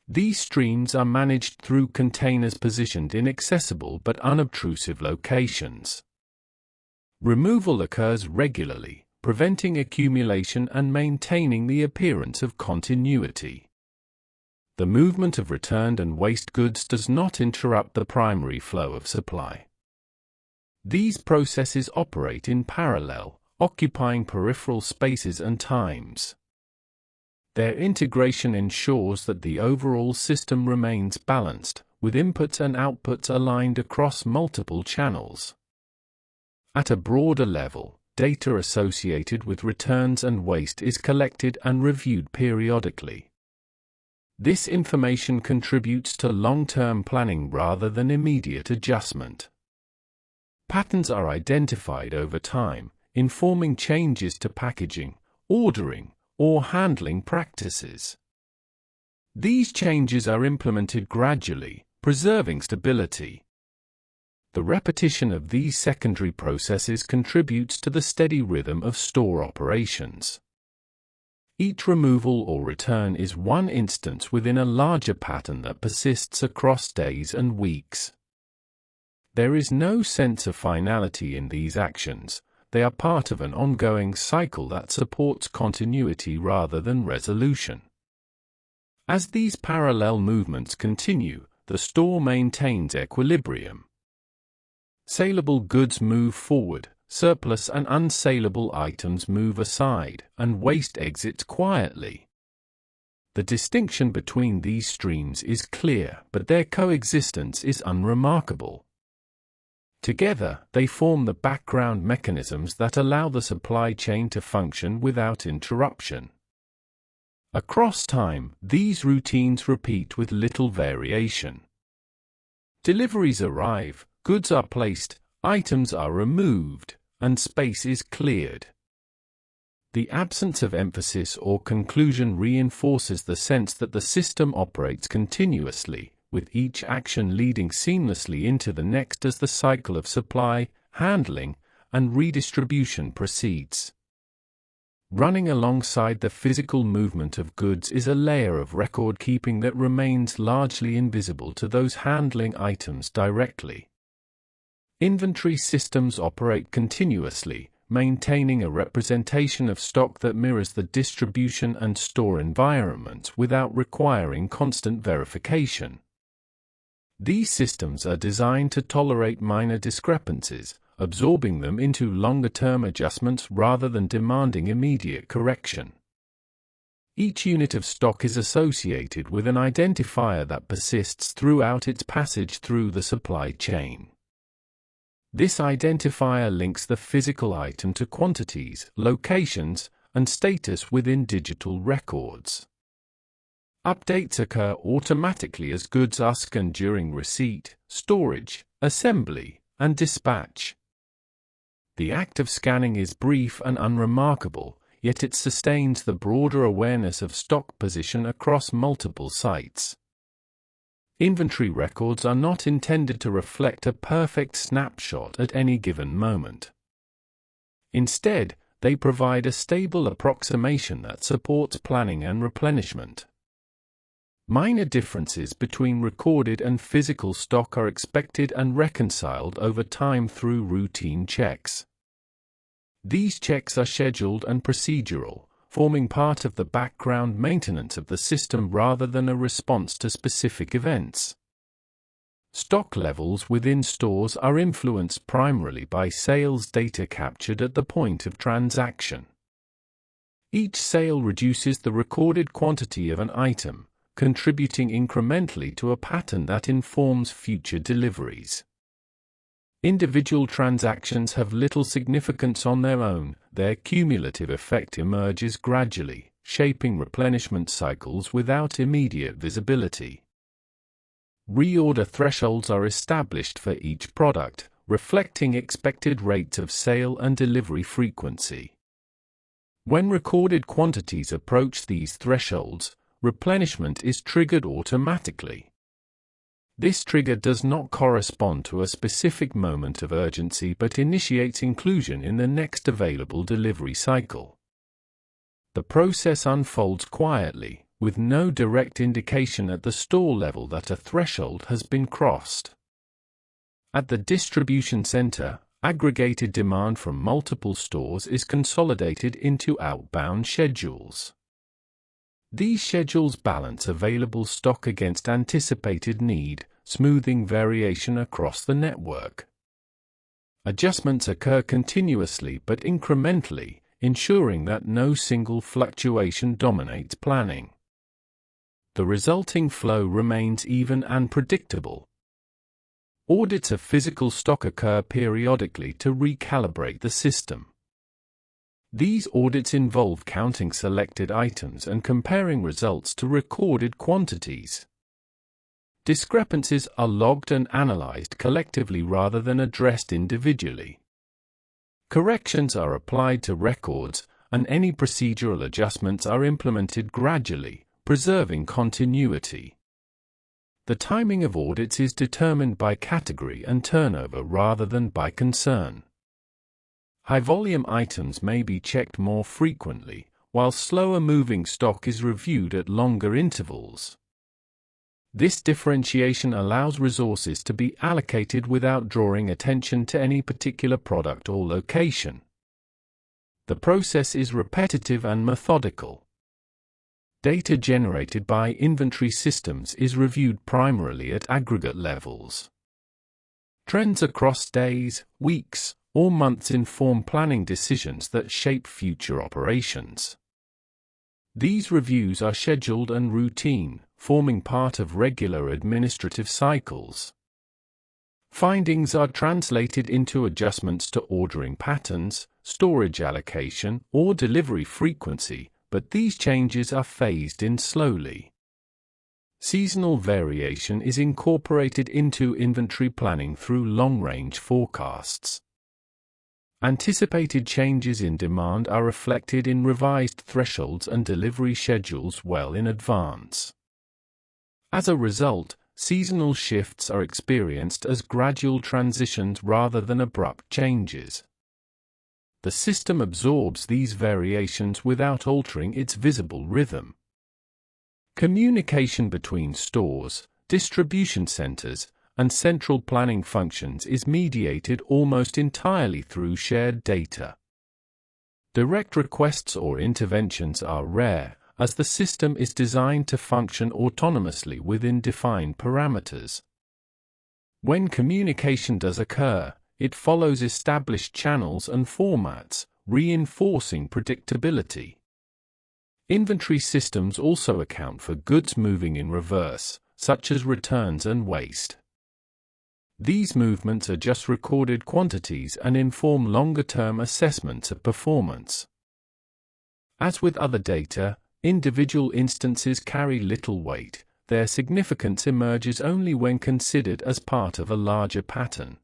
These streams are managed through containers positioned in accessible but unobtrusive locations. Removal occurs regularly, preventing accumulation and maintaining the appearance of continuity. The movement of returned and waste goods does not interrupt the primary flow of supply. These processes operate in parallel, occupying peripheral spaces and times. Their integration ensures that the overall system remains balanced, with inputs and outputs aligned across multiple channels. At a broader level, data associated with returns and waste is collected and reviewed periodically. This information contributes to long-term planning rather than immediate adjustment. Patterns are identified over time, informing changes to packaging, ordering, or handling practices. These changes are implemented gradually, preserving stability. The repetition of these secondary processes contributes to the steady rhythm of store operations. Each removal or return is one instance within a larger pattern that persists across days and weeks. There is no sense of finality in these actions. They are part of an ongoing cycle that supports continuity rather than resolution. As these parallel movements continue, the store maintains equilibrium. Saleable goods move forward, surplus and unsaleable items move aside, and waste exits quietly. The distinction between these streams is clear, but their coexistence is unremarkable. Together, they form the background mechanisms that allow the supply chain to function without interruption. Across time, these routines repeat with little variation. Deliveries arrive, goods are placed, items are removed, and space is cleared. The absence of emphasis or conclusion reinforces the sense that the system operates continuously, with each action leading seamlessly into the next as the cycle of supply, handling, and redistribution proceeds. Running alongside the physical movement of goods is a layer of record-keeping that remains largely invisible to those handling items directly. Inventory systems operate continuously, maintaining a representation of stock that mirrors the distribution and store environment without requiring constant verification. These systems are designed to tolerate minor discrepancies, absorbing them into longer-term adjustments rather than demanding immediate correction. Each unit of stock is associated with an identifier that persists throughout its passage through the supply chain. This identifier links the physical item to quantities, locations, and status within digital records. Updates occur automatically as goods are scanned during receipt, storage, assembly, and dispatch. The act of scanning is brief and unremarkable, yet it sustains the broader awareness of stock position across multiple sites. Inventory records are not intended to reflect a perfect snapshot at any given moment. Instead, they provide a stable approximation that supports planning and replenishment. Minor differences between recorded and physical stock are expected and reconciled over time through routine checks. These checks are scheduled and procedural, forming part of the background maintenance of the system rather than a response to specific events. Stock levels within stores are influenced primarily by sales data captured at the point of transaction. Each sale reduces the recorded quantity of an item, contributing incrementally to a pattern that informs future deliveries. Individual transactions have little significance on their own, their cumulative effect emerges gradually, shaping replenishment cycles without immediate visibility. Reorder thresholds are established for each product, reflecting expected rates of sale and delivery frequency. When recorded quantities approach these thresholds, replenishment is triggered automatically. This trigger does not correspond to a specific moment of urgency but initiates inclusion in the next available delivery cycle. The process unfolds quietly, with no direct indication at the store level that a threshold has been crossed. At the distribution center, aggregated demand from multiple stores is consolidated into outbound schedules. These schedules balance available stock against anticipated need, smoothing variation across the network. Adjustments occur continuously but incrementally, ensuring that no single fluctuation dominates planning. The resulting flow remains even and predictable. Audits of physical stock occur periodically to recalibrate the system. These audits involve counting selected items and comparing results to recorded quantities. Discrepancies are logged and analyzed collectively rather than addressed individually. Corrections are applied to records, and any procedural adjustments are implemented gradually, preserving continuity. The timing of audits is determined by category and turnover rather than by concern. High-volume items may be checked more frequently, while slower-moving stock is reviewed at longer intervals. This differentiation allows resources to be allocated without drawing attention to any particular product or location. The process is repetitive and methodical. Data generated by inventory systems is reviewed primarily at aggregate levels. Trends across days, weeks, or months inform planning decisions that shape future operations. These reviews are scheduled and routine, forming part of regular administrative cycles. Findings are translated into adjustments to ordering patterns, storage allocation, or delivery frequency, but these changes are phased in slowly. Seasonal variation is incorporated into inventory planning through long-range forecasts. Anticipated changes in demand are reflected in revised thresholds and delivery schedules well in advance. As a result, seasonal shifts are experienced as gradual transitions rather than abrupt changes. The system absorbs these variations without altering its visible rhythm. Communication between stores, distribution centers, and central planning functions is mediated almost entirely through shared data. Direct requests or interventions are rare, as the system is designed to function autonomously within defined parameters. When communication does occur, it follows established channels and formats, reinforcing predictability. Inventory systems also account for goods moving in reverse, such as returns and waste. These movements are just recorded quantities and inform longer-term assessments of performance. As with other data, individual instances carry little weight. Their significance emerges only when considered as part of a larger pattern.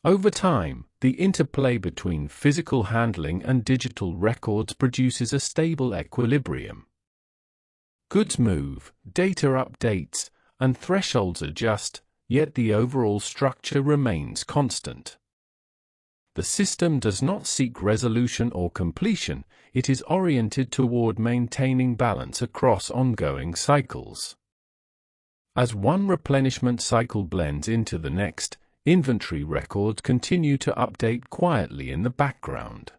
Over time, the interplay between physical handling and digital records produces a stable equilibrium. Goods move, data updates, and thresholds adjust, yet the overall structure remains constant. The system does not seek resolution or completion, it is oriented toward maintaining balance across ongoing cycles. As one replenishment cycle blends into the next, inventory records continue to update quietly in the background.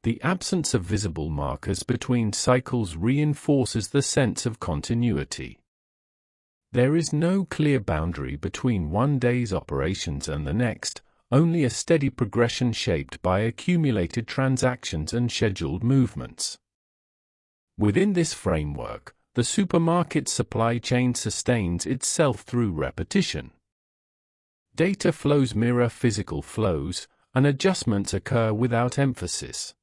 The absence of visible markers between cycles reinforces the sense of continuity. There is no clear boundary between one day's operations and the next, only a steady progression shaped by accumulated transactions and scheduled movements. Within this framework, the supermarket supply chain sustains itself through repetition. Data flows mirror physical flows, and adjustments occur without emphasis.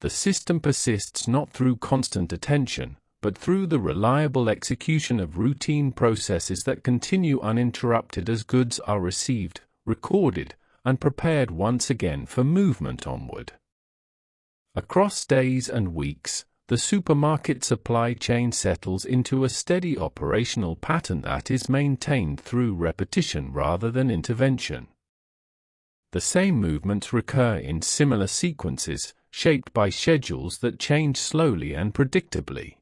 The system persists not through constant attention, but through the reliable execution of routine processes that continue uninterrupted as goods are received, recorded, and prepared once again for movement onward. Across days and weeks, the supermarket supply chain settles into a steady operational pattern that is maintained through repetition rather than intervention. The same movements recur in similar sequences, shaped by schedules that change slowly and predictably.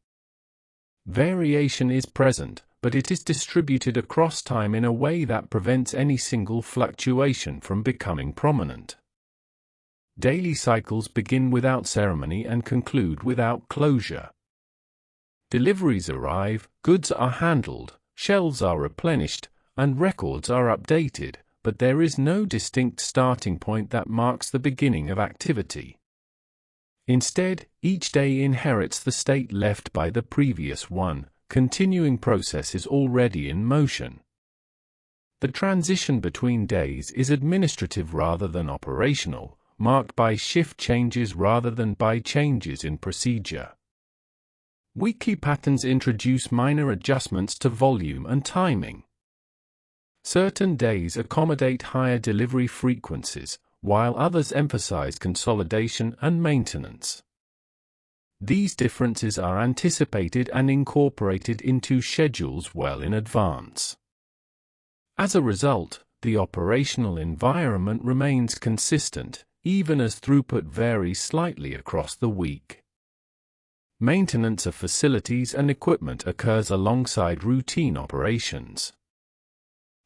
Variation is present, but it is distributed across time in a way that prevents any single fluctuation from becoming prominent. Daily cycles begin without ceremony and conclude without closure. Deliveries arrive, goods are handled, shelves are replenished, and records are updated, but there is no distinct starting point that marks the beginning of activity. Instead, each day inherits the state left by the previous one, continuing processes already in motion. The transition between days is administrative rather than operational, marked by shift changes rather than by changes in procedure. Weekly patterns introduce minor adjustments to volume and timing. Certain days accommodate higher delivery frequencies, while others emphasize consolidation and maintenance. These differences are anticipated and incorporated into schedules well in advance. As a result, the operational environment remains consistent, even as throughput varies slightly across the week. Maintenance of facilities and equipment occurs alongside routine operations.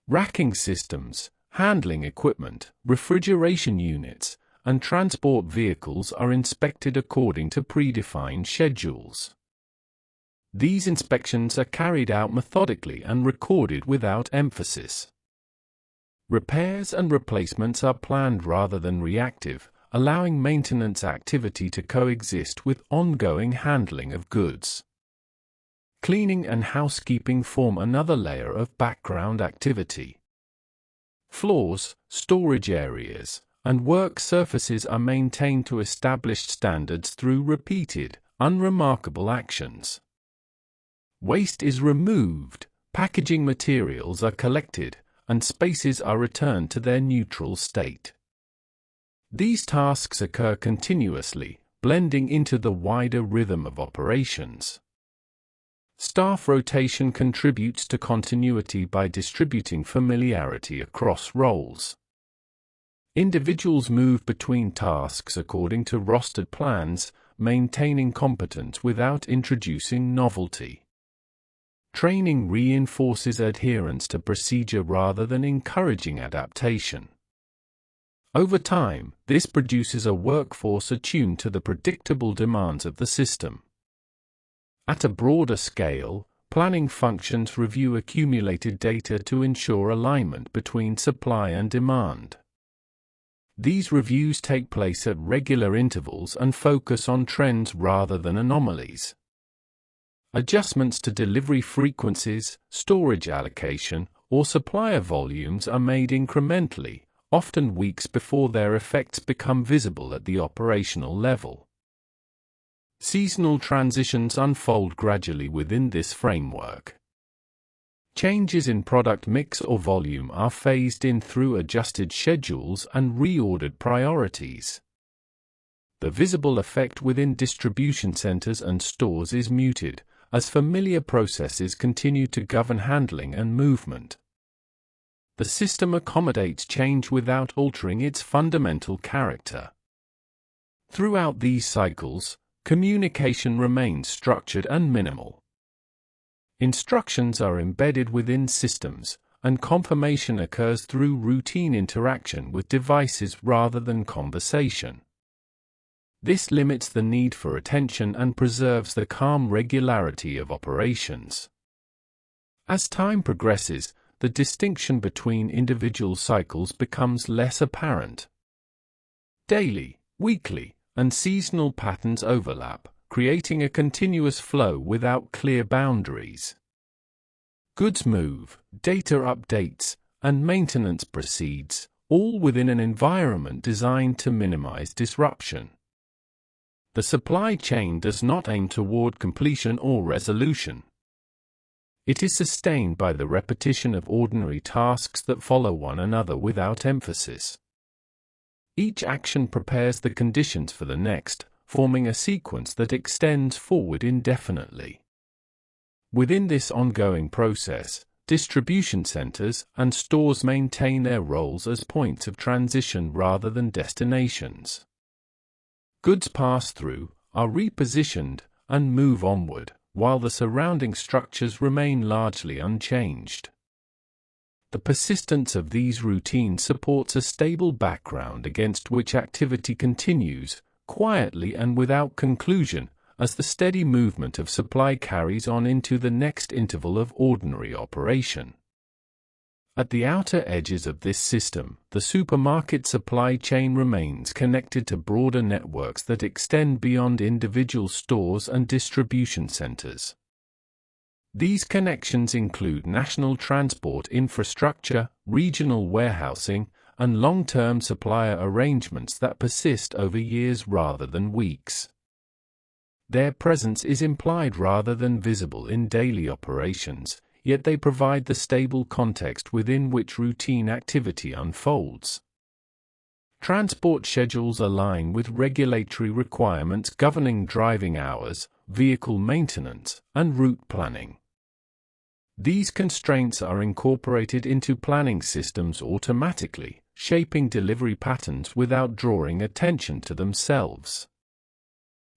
Racking systems, handling equipment, refrigeration units, and transport vehicles are inspected according to predefined schedules. These inspections are carried out methodically and recorded without emphasis. Repairs and replacements are planned rather than reactive, allowing maintenance activity to coexist with ongoing handling of goods. Cleaning and housekeeping form another layer of background activity. Floors, storage areas, and work surfaces are maintained to established standards through repeated, unremarkable actions. Waste is removed, packaging materials are collected, and spaces are returned to their neutral state. These tasks occur continuously, blending into the wider rhythm of operations. Staff rotation contributes to continuity by distributing familiarity across roles. Individuals move between tasks according to rostered plans, maintaining competence without introducing novelty. Training reinforces adherence to procedure rather than encouraging adaptation. Over time, this produces a workforce attuned to the predictable demands of the system. At a broader scale, planning functions review accumulated data to ensure alignment between supply and demand. These reviews take place at regular intervals and focus on trends rather than anomalies. Adjustments to delivery frequencies, storage allocation, or supplier volumes are made incrementally, often weeks before their effects become visible at the operational level. Seasonal transitions unfold gradually within this framework. Changes in product mix or volume are phased in through adjusted schedules and reordered priorities. The visible effect within distribution centers and stores is muted, as familiar processes continue to govern handling and movement. The system accommodates change without altering its fundamental character. Throughout these cycles, communication remains structured and minimal. Instructions are embedded within systems, and confirmation occurs through routine interaction with devices rather than conversation. This limits the need for attention and preserves the calm regularity of operations. As time progresses, the distinction between individual cycles becomes less apparent. Daily, weekly, and seasonal patterns overlap, creating a continuous flow without clear boundaries. Goods move, data updates, and maintenance proceeds, all within an environment designed to minimize disruption. The supply chain does not aim toward completion or resolution. It is sustained by the repetition of ordinary tasks that follow one another without emphasis. Each action prepares the conditions for the next, forming a sequence that extends forward indefinitely. Within this ongoing process, distribution centers and stores maintain their roles as points of transition rather than destinations. Goods pass through, are repositioned, and move onward, while the surrounding structures remain largely unchanged. The persistence of these routines supports a stable background against which activity continues, quietly and without conclusion, as the steady movement of supply carries on into the next interval of ordinary operation. At the outer edges of this system, the supermarket supply chain remains connected to broader networks that extend beyond individual stores and distribution centers. These connections include national transport infrastructure, regional warehousing, and long-term supplier arrangements that persist over years rather than weeks. Their presence is implied rather than visible in daily operations, yet they provide the stable context within which routine activity unfolds. Transport schedules align with regulatory requirements governing driving hours, vehicle maintenance, and route planning. These constraints are incorporated into planning systems automatically, shaping delivery patterns without drawing attention to themselves.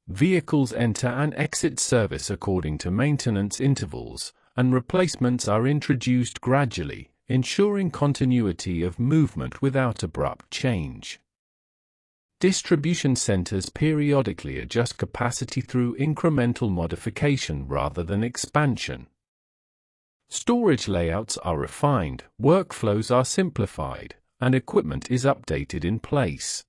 Vehicles enter and exit service according to maintenance intervals, and replacements are introduced gradually, ensuring continuity of movement without abrupt change. Distribution centers periodically adjust capacity through incremental modification rather than expansion. Storage layouts are refined, workflows are simplified, and equipment is updated in place.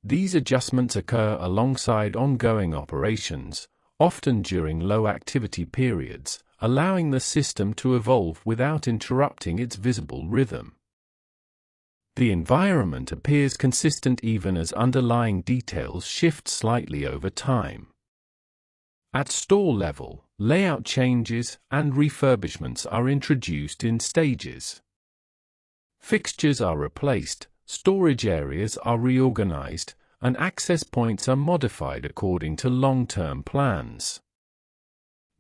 These adjustments occur alongside ongoing operations, often during low activity periods, allowing the system to evolve without interrupting its visible rhythm. The environment appears consistent even as underlying details shift slightly over time. At store level, layout changes and refurbishments are introduced in stages. Fixtures are replaced, storage areas are reorganized, and access points are modified according to long-term plans.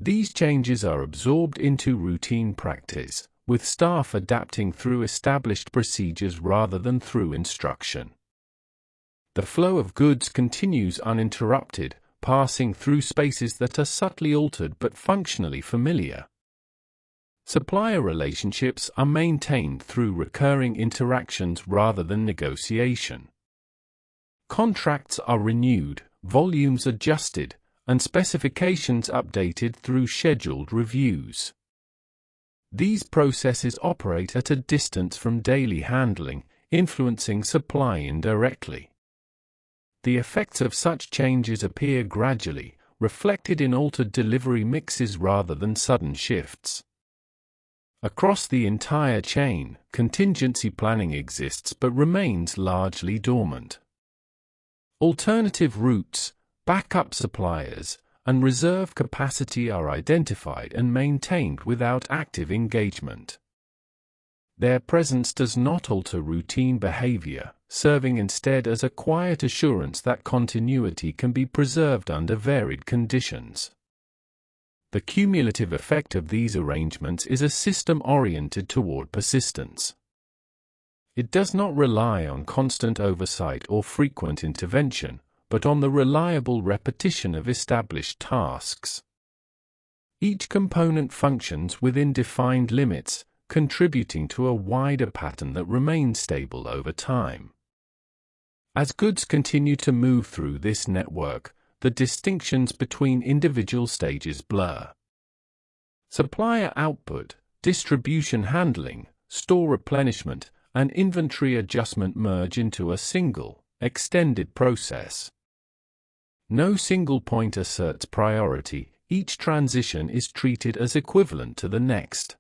These changes are absorbed into routine practice, with staff adapting through established procedures rather than through instruction. The flow of goods continues uninterrupted, passing through spaces that are subtly altered but functionally familiar. Supplier relationships are maintained through recurring interactions rather than negotiation. Contracts are renewed, volumes adjusted, and specifications updated through scheduled reviews. These processes operate at a distance from daily handling, influencing supply indirectly. The effects of such changes appear gradually, reflected in altered delivery mixes rather than sudden shifts. Across the entire chain, contingency planning exists but remains largely dormant. Alternative routes, backup suppliers, and reserve capacity are identified and maintained without active engagement. Their presence does not alter routine behavior, serving instead as a quiet assurance that continuity can be preserved under varied conditions. The cumulative effect of these arrangements is a system oriented toward persistence. It does not rely on constant oversight or frequent intervention, but on the reliable repetition of established tasks. Each component functions within defined limits, contributing to a wider pattern that remains stable over time. As goods continue to move through this network, the distinctions between individual stages blur. Supplier output, distribution handling, store replenishment, and inventory adjustment merge into a single, extended process. No single point asserts priority, each transition is treated as equivalent to the next.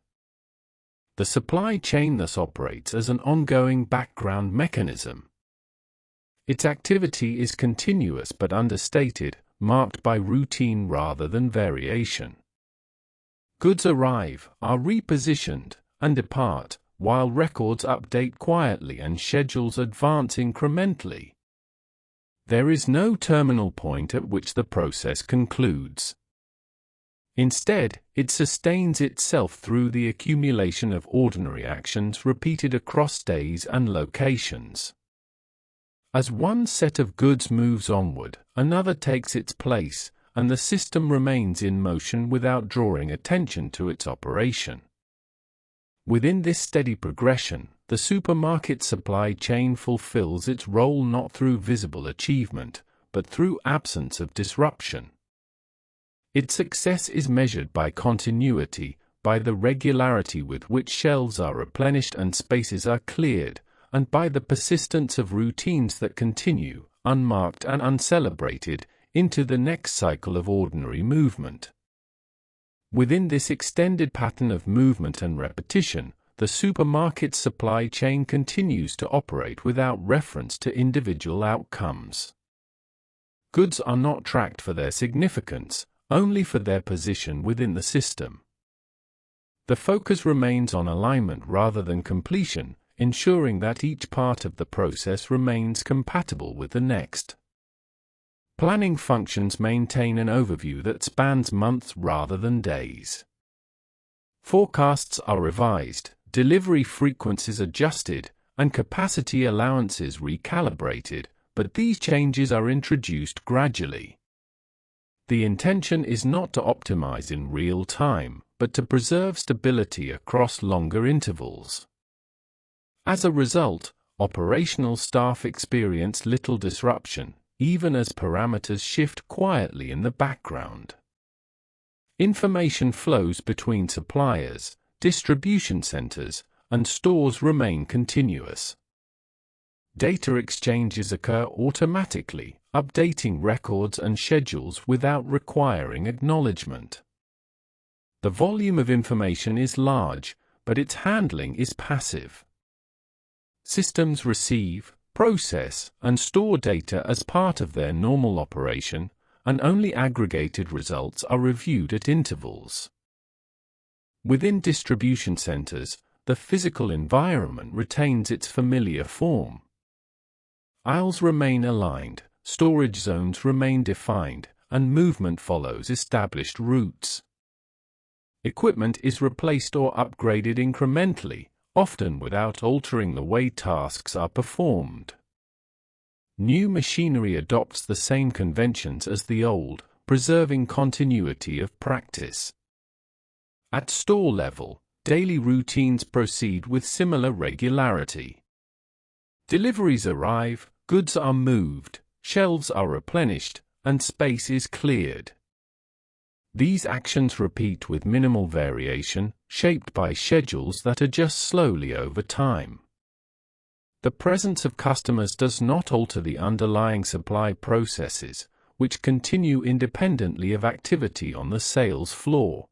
The supply chain thus operates as an ongoing background mechanism. Its activity is continuous but understated, marked by routine rather than variation. Goods arrive, are repositioned, and depart, while records update quietly and schedules advance incrementally. There is no terminal point at which the process concludes. Instead, it sustains itself through the accumulation of ordinary actions repeated across days and locations. As one set of goods moves onward, another takes its place, and the system remains in motion without drawing attention to its operation. Within this steady progression, the supermarket supply chain fulfills its role not through visible achievement, but through absence of disruption. Its success is measured by continuity, by the regularity with which shelves are replenished and spaces are cleared, and by the persistence of routines that continue, unmarked and uncelebrated, into the next cycle of ordinary movement. Within this extended pattern of movement and repetition, the supermarket supply chain continues to operate without reference to individual outcomes. Goods are not tracked for their significance, only for their position within the system. The focus remains on alignment rather than completion, ensuring that each part of the process remains compatible with the next. Planning functions maintain an overview that spans months rather than days. Forecasts are revised, delivery frequencies adjusted, and capacity allowances recalibrated, but these changes are introduced gradually. The intention is not to optimize in real time, but to preserve stability across longer intervals. As a result, operational staff experience little disruption, even as parameters shift quietly in the background. Information flows between suppliers, distribution centers, and stores remain continuous. Data exchanges occur automatically, updating records and schedules without requiring acknowledgement. The volume of information is large, but its handling is passive. Systems receive, process, and store data as part of their normal operation, and only aggregated results are reviewed at intervals. Within distribution centers, the physical environment retains its familiar form. Aisles remain aligned, storage zones remain defined, and movement follows established routes. Equipment is replaced or upgraded incrementally, often without altering the way tasks are performed. New machinery adopts the same conventions as the old, preserving continuity of practice. At store level, daily routines proceed with similar regularity. Deliveries arrive, goods are moved, shelves are replenished, and space is cleared. These actions repeat with minimal variation, shaped by schedules that adjust slowly over time. The presence of customers does not alter the underlying supply processes, which continue independently of activity on the sales floor.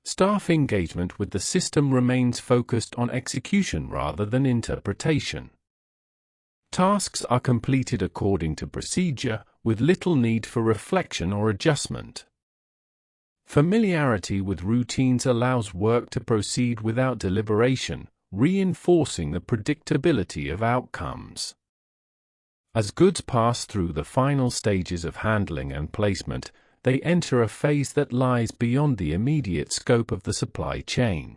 Staff engagement with the system remains focused on execution rather than interpretation. Tasks are completed according to procedure, with little need for reflection or adjustment. Familiarity with routines allows work to proceed without deliberation, reinforcing the predictability of outcomes. As goods pass through the final stages of handling and placement, they enter a phase that lies beyond the immediate scope of the supply chain.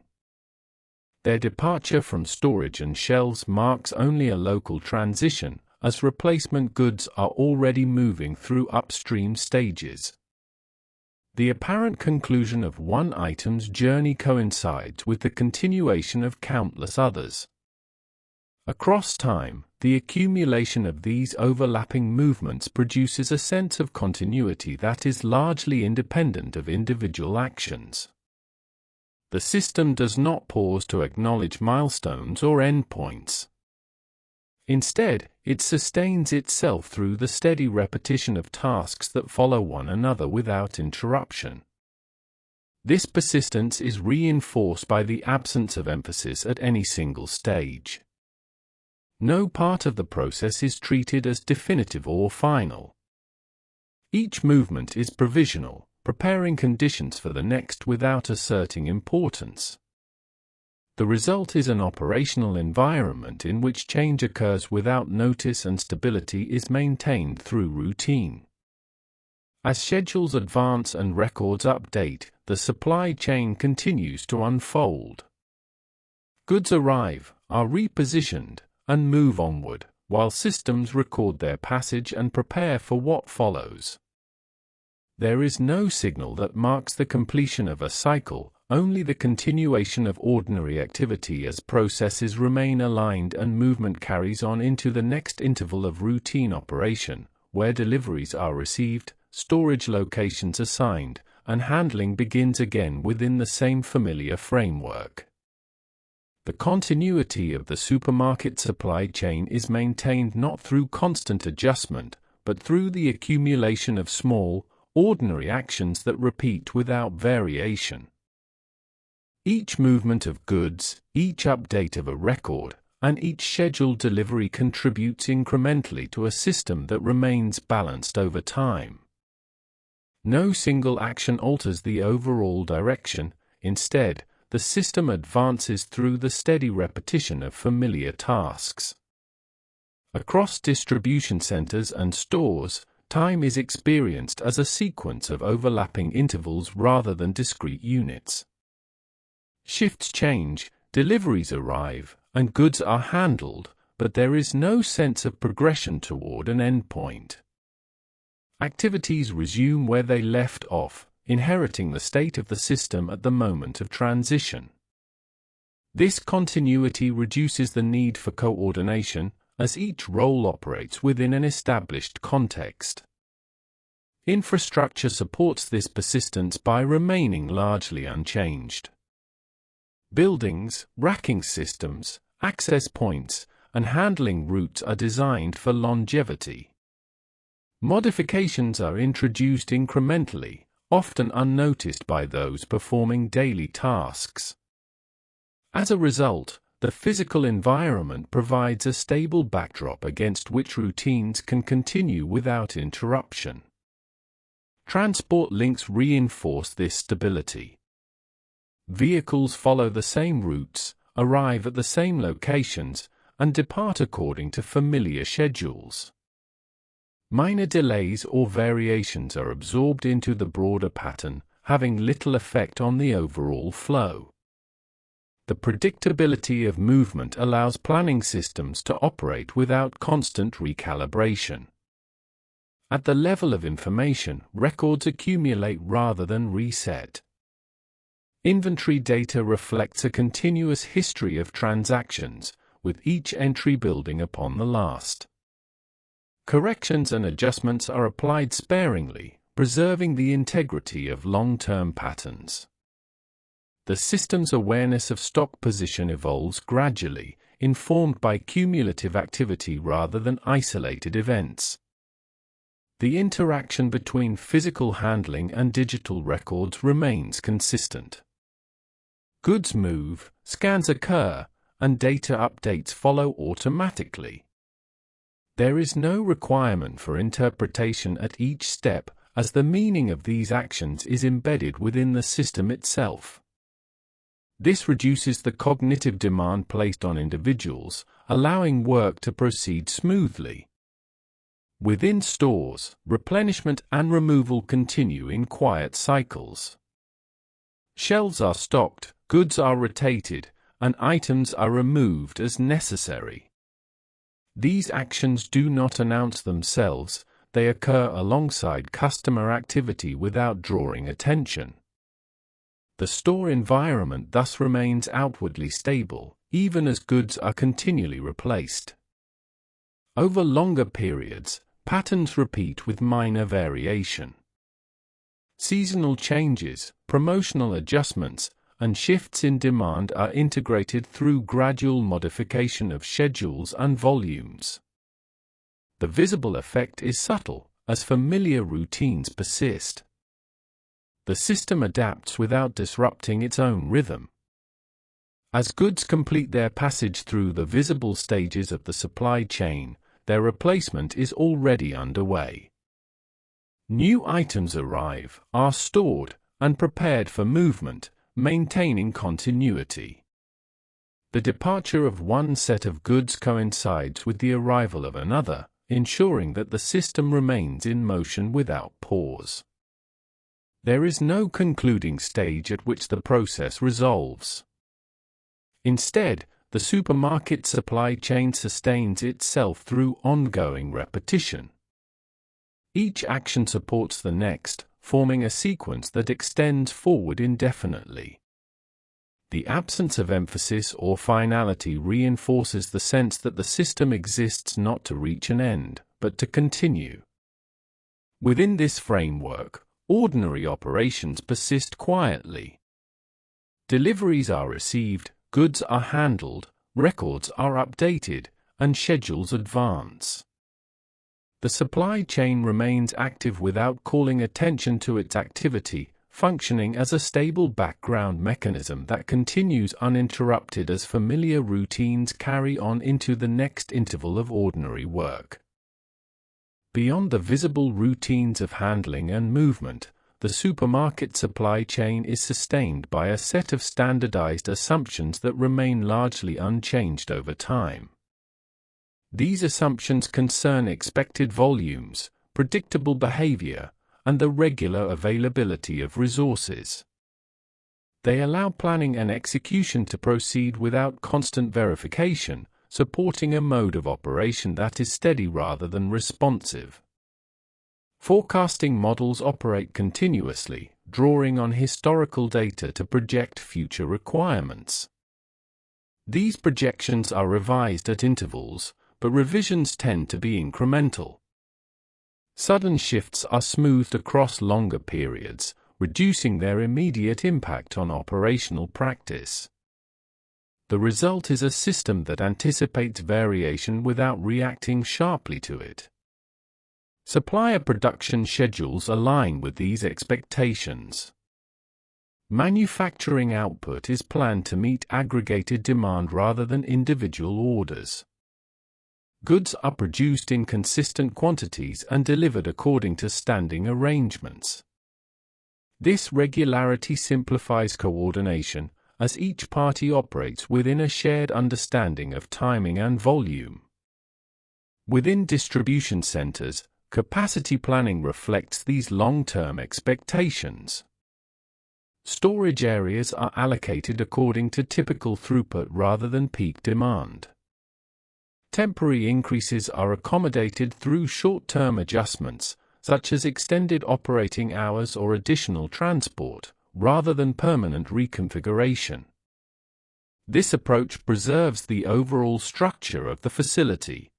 Their departure from storage and shelves marks only a local transition, as replacement goods are already moving through upstream stages. The apparent conclusion of one item's journey coincides with the continuation of countless others. Across time, the accumulation of these overlapping movements produces a sense of continuity that is largely independent of individual actions. The system does not pause to acknowledge milestones or endpoints. Instead, it sustains itself through the steady repetition of tasks that follow one another without interruption. This persistence is reinforced by the absence of emphasis at any single stage. No part of the process is treated as definitive or final. Each movement is provisional, preparing conditions for the next without asserting importance. The result is an operational environment in which change occurs without notice and stability is maintained through routine. As schedules advance and records update, the supply chain continues to unfold. Goods arrive, are repositioned, and move onward, while systems record their passage and prepare for what follows. There is no signal that marks the completion of a cycle, only the continuation of ordinary activity as processes remain aligned and movement carries on into the next interval of routine operation, where deliveries are received, storage locations assigned, and handling begins again within the same familiar framework. The continuity of the supermarket supply chain is maintained not through constant adjustment, but through the accumulation of small, ordinary actions that repeat without variation. Each movement of goods, each update of a record, and each scheduled delivery contributes incrementally to a system that remains balanced over time. No single action alters the overall direction. Instead, the system advances through the steady repetition of familiar tasks. Across distribution centers and stores, time is experienced as a sequence of overlapping intervals rather than discrete units. Shifts change, deliveries arrive, and goods are handled, but there is no sense of progression toward an endpoint. Activities resume where they left off, inheriting the state of the system at the moment of transition. This continuity reduces the need for coordination, as each role operates within an established context. Infrastructure supports this persistence by remaining largely unchanged. Buildings, racking systems, access points, and handling routes are designed for longevity. Modifications are introduced incrementally, often unnoticed by those performing daily tasks. As a result, the physical environment provides a stable backdrop against which routines can continue without interruption. Transport links reinforce this stability. Vehicles follow the same routes, arrive at the same locations, and depart according to familiar schedules. Minor delays or variations are absorbed into the broader pattern, having little effect on the overall flow. The predictability of movement allows planning systems to operate without constant recalibration. At the level of information, records accumulate rather than reset. Inventory data reflects a continuous history of transactions, with each entry building upon the last. Corrections and adjustments are applied sparingly, preserving the integrity of long-term patterns. The system's awareness of stock position evolves gradually, informed by cumulative activity rather than isolated events. The interaction between physical handling and digital records remains consistent. Goods move, scans occur, and data updates follow automatically. There is no requirement for interpretation at each step, as the meaning of these actions is embedded within the system itself. This reduces the cognitive demand placed on individuals, allowing work to proceed smoothly. Within stores, replenishment and removal continue in quiet cycles. Shelves are stocked, goods are rotated, and items are removed as necessary. These actions do not announce themselves, they occur alongside customer activity without drawing attention. The store environment thus remains outwardly stable, even as goods are continually replaced. Over longer periods, patterns repeat with minor variation. Seasonal changes, promotional adjustments, and shifts in demand are integrated through gradual modification of schedules and volumes. The visible effect is subtle, as familiar routines persist. The system adapts without disrupting its own rhythm. As goods complete their passage through the visible stages of the supply chain, their replacement is already underway. New items arrive, are stored, and prepared for movement, maintaining continuity. The departure of one set of goods coincides with the arrival of another, ensuring that the system remains in motion without pause. There is no concluding stage at which the process resolves. Instead, the supermarket supply chain sustains itself through ongoing repetition. Each action supports the next, forming a sequence that extends forward indefinitely. The absence of emphasis or finality reinforces the sense that the system exists not to reach an end, but to continue. Within this framework, ordinary operations persist quietly. Deliveries are received, goods are handled, records are updated, and schedules advance. The supply chain remains active without calling attention to its activity, functioning as a stable background mechanism that continues uninterrupted as familiar routines carry on into the next interval of ordinary work. Beyond the visible routines of handling and movement, the supermarket supply chain is sustained by a set of standardized assumptions that remain largely unchanged over time. These assumptions concern expected volumes, predictable behavior, and the regular availability of resources. They allow planning and execution to proceed without constant verification, supporting a mode of operation that is steady rather than responsive. Forecasting models operate continuously, drawing on historical data to project future requirements. These projections are revised at intervals, but revisions tend to be incremental. Sudden shifts are smoothed across longer periods, reducing their immediate impact on operational practice. The result is a system that anticipates variation without reacting sharply to it. Supplier production schedules align with these expectations. Manufacturing output is planned to meet aggregated demand rather than individual orders. Goods are produced in consistent quantities and delivered according to standing arrangements. This regularity simplifies coordination, as each party operates within a shared understanding of timing and volume. Within distribution centers, capacity planning reflects these long-term expectations. Storage areas are allocated according to typical throughput rather than peak demand. Temporary increases are accommodated through short-term adjustments, such as extended operating hours or additional transport, rather than permanent reconfiguration. This approach preserves the overall structure of the facility.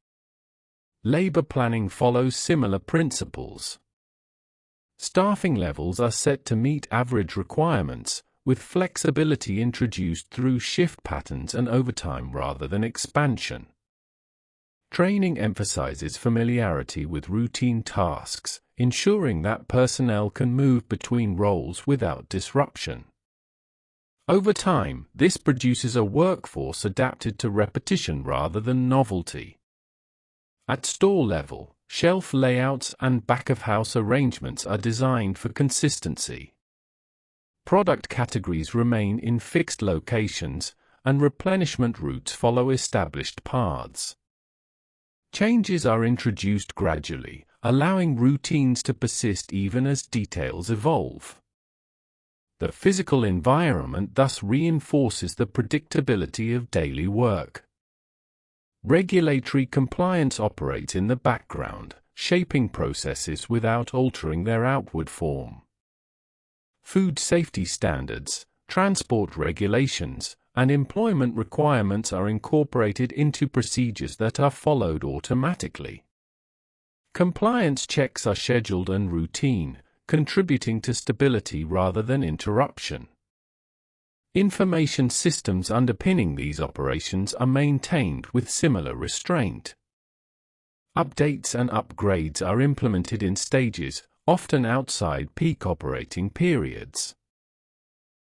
Labor planning follows similar principles. Staffing levels are set to meet average requirements, with flexibility introduced through shift patterns and overtime rather than expansion. Training emphasizes familiarity with routine tasks, ensuring that personnel can move between roles without disruption. Over time, this produces a workforce adapted to repetition rather than novelty. At store level, shelf layouts and back-of-house arrangements are designed for consistency. Product categories remain in fixed locations, and replenishment routes follow established paths. Changes are introduced gradually, allowing routines to persist even as details evolve. The physical environment thus reinforces the predictability of daily work. Regulatory compliance operates in the background, shaping processes without altering their outward form. Food safety standards, transport regulations, and employment requirements are incorporated into procedures that are followed automatically. Compliance checks are scheduled and routine, contributing to stability rather than interruption. Information systems underpinning these operations are maintained with similar restraint. Updates and upgrades are implemented in stages, often outside peak operating periods.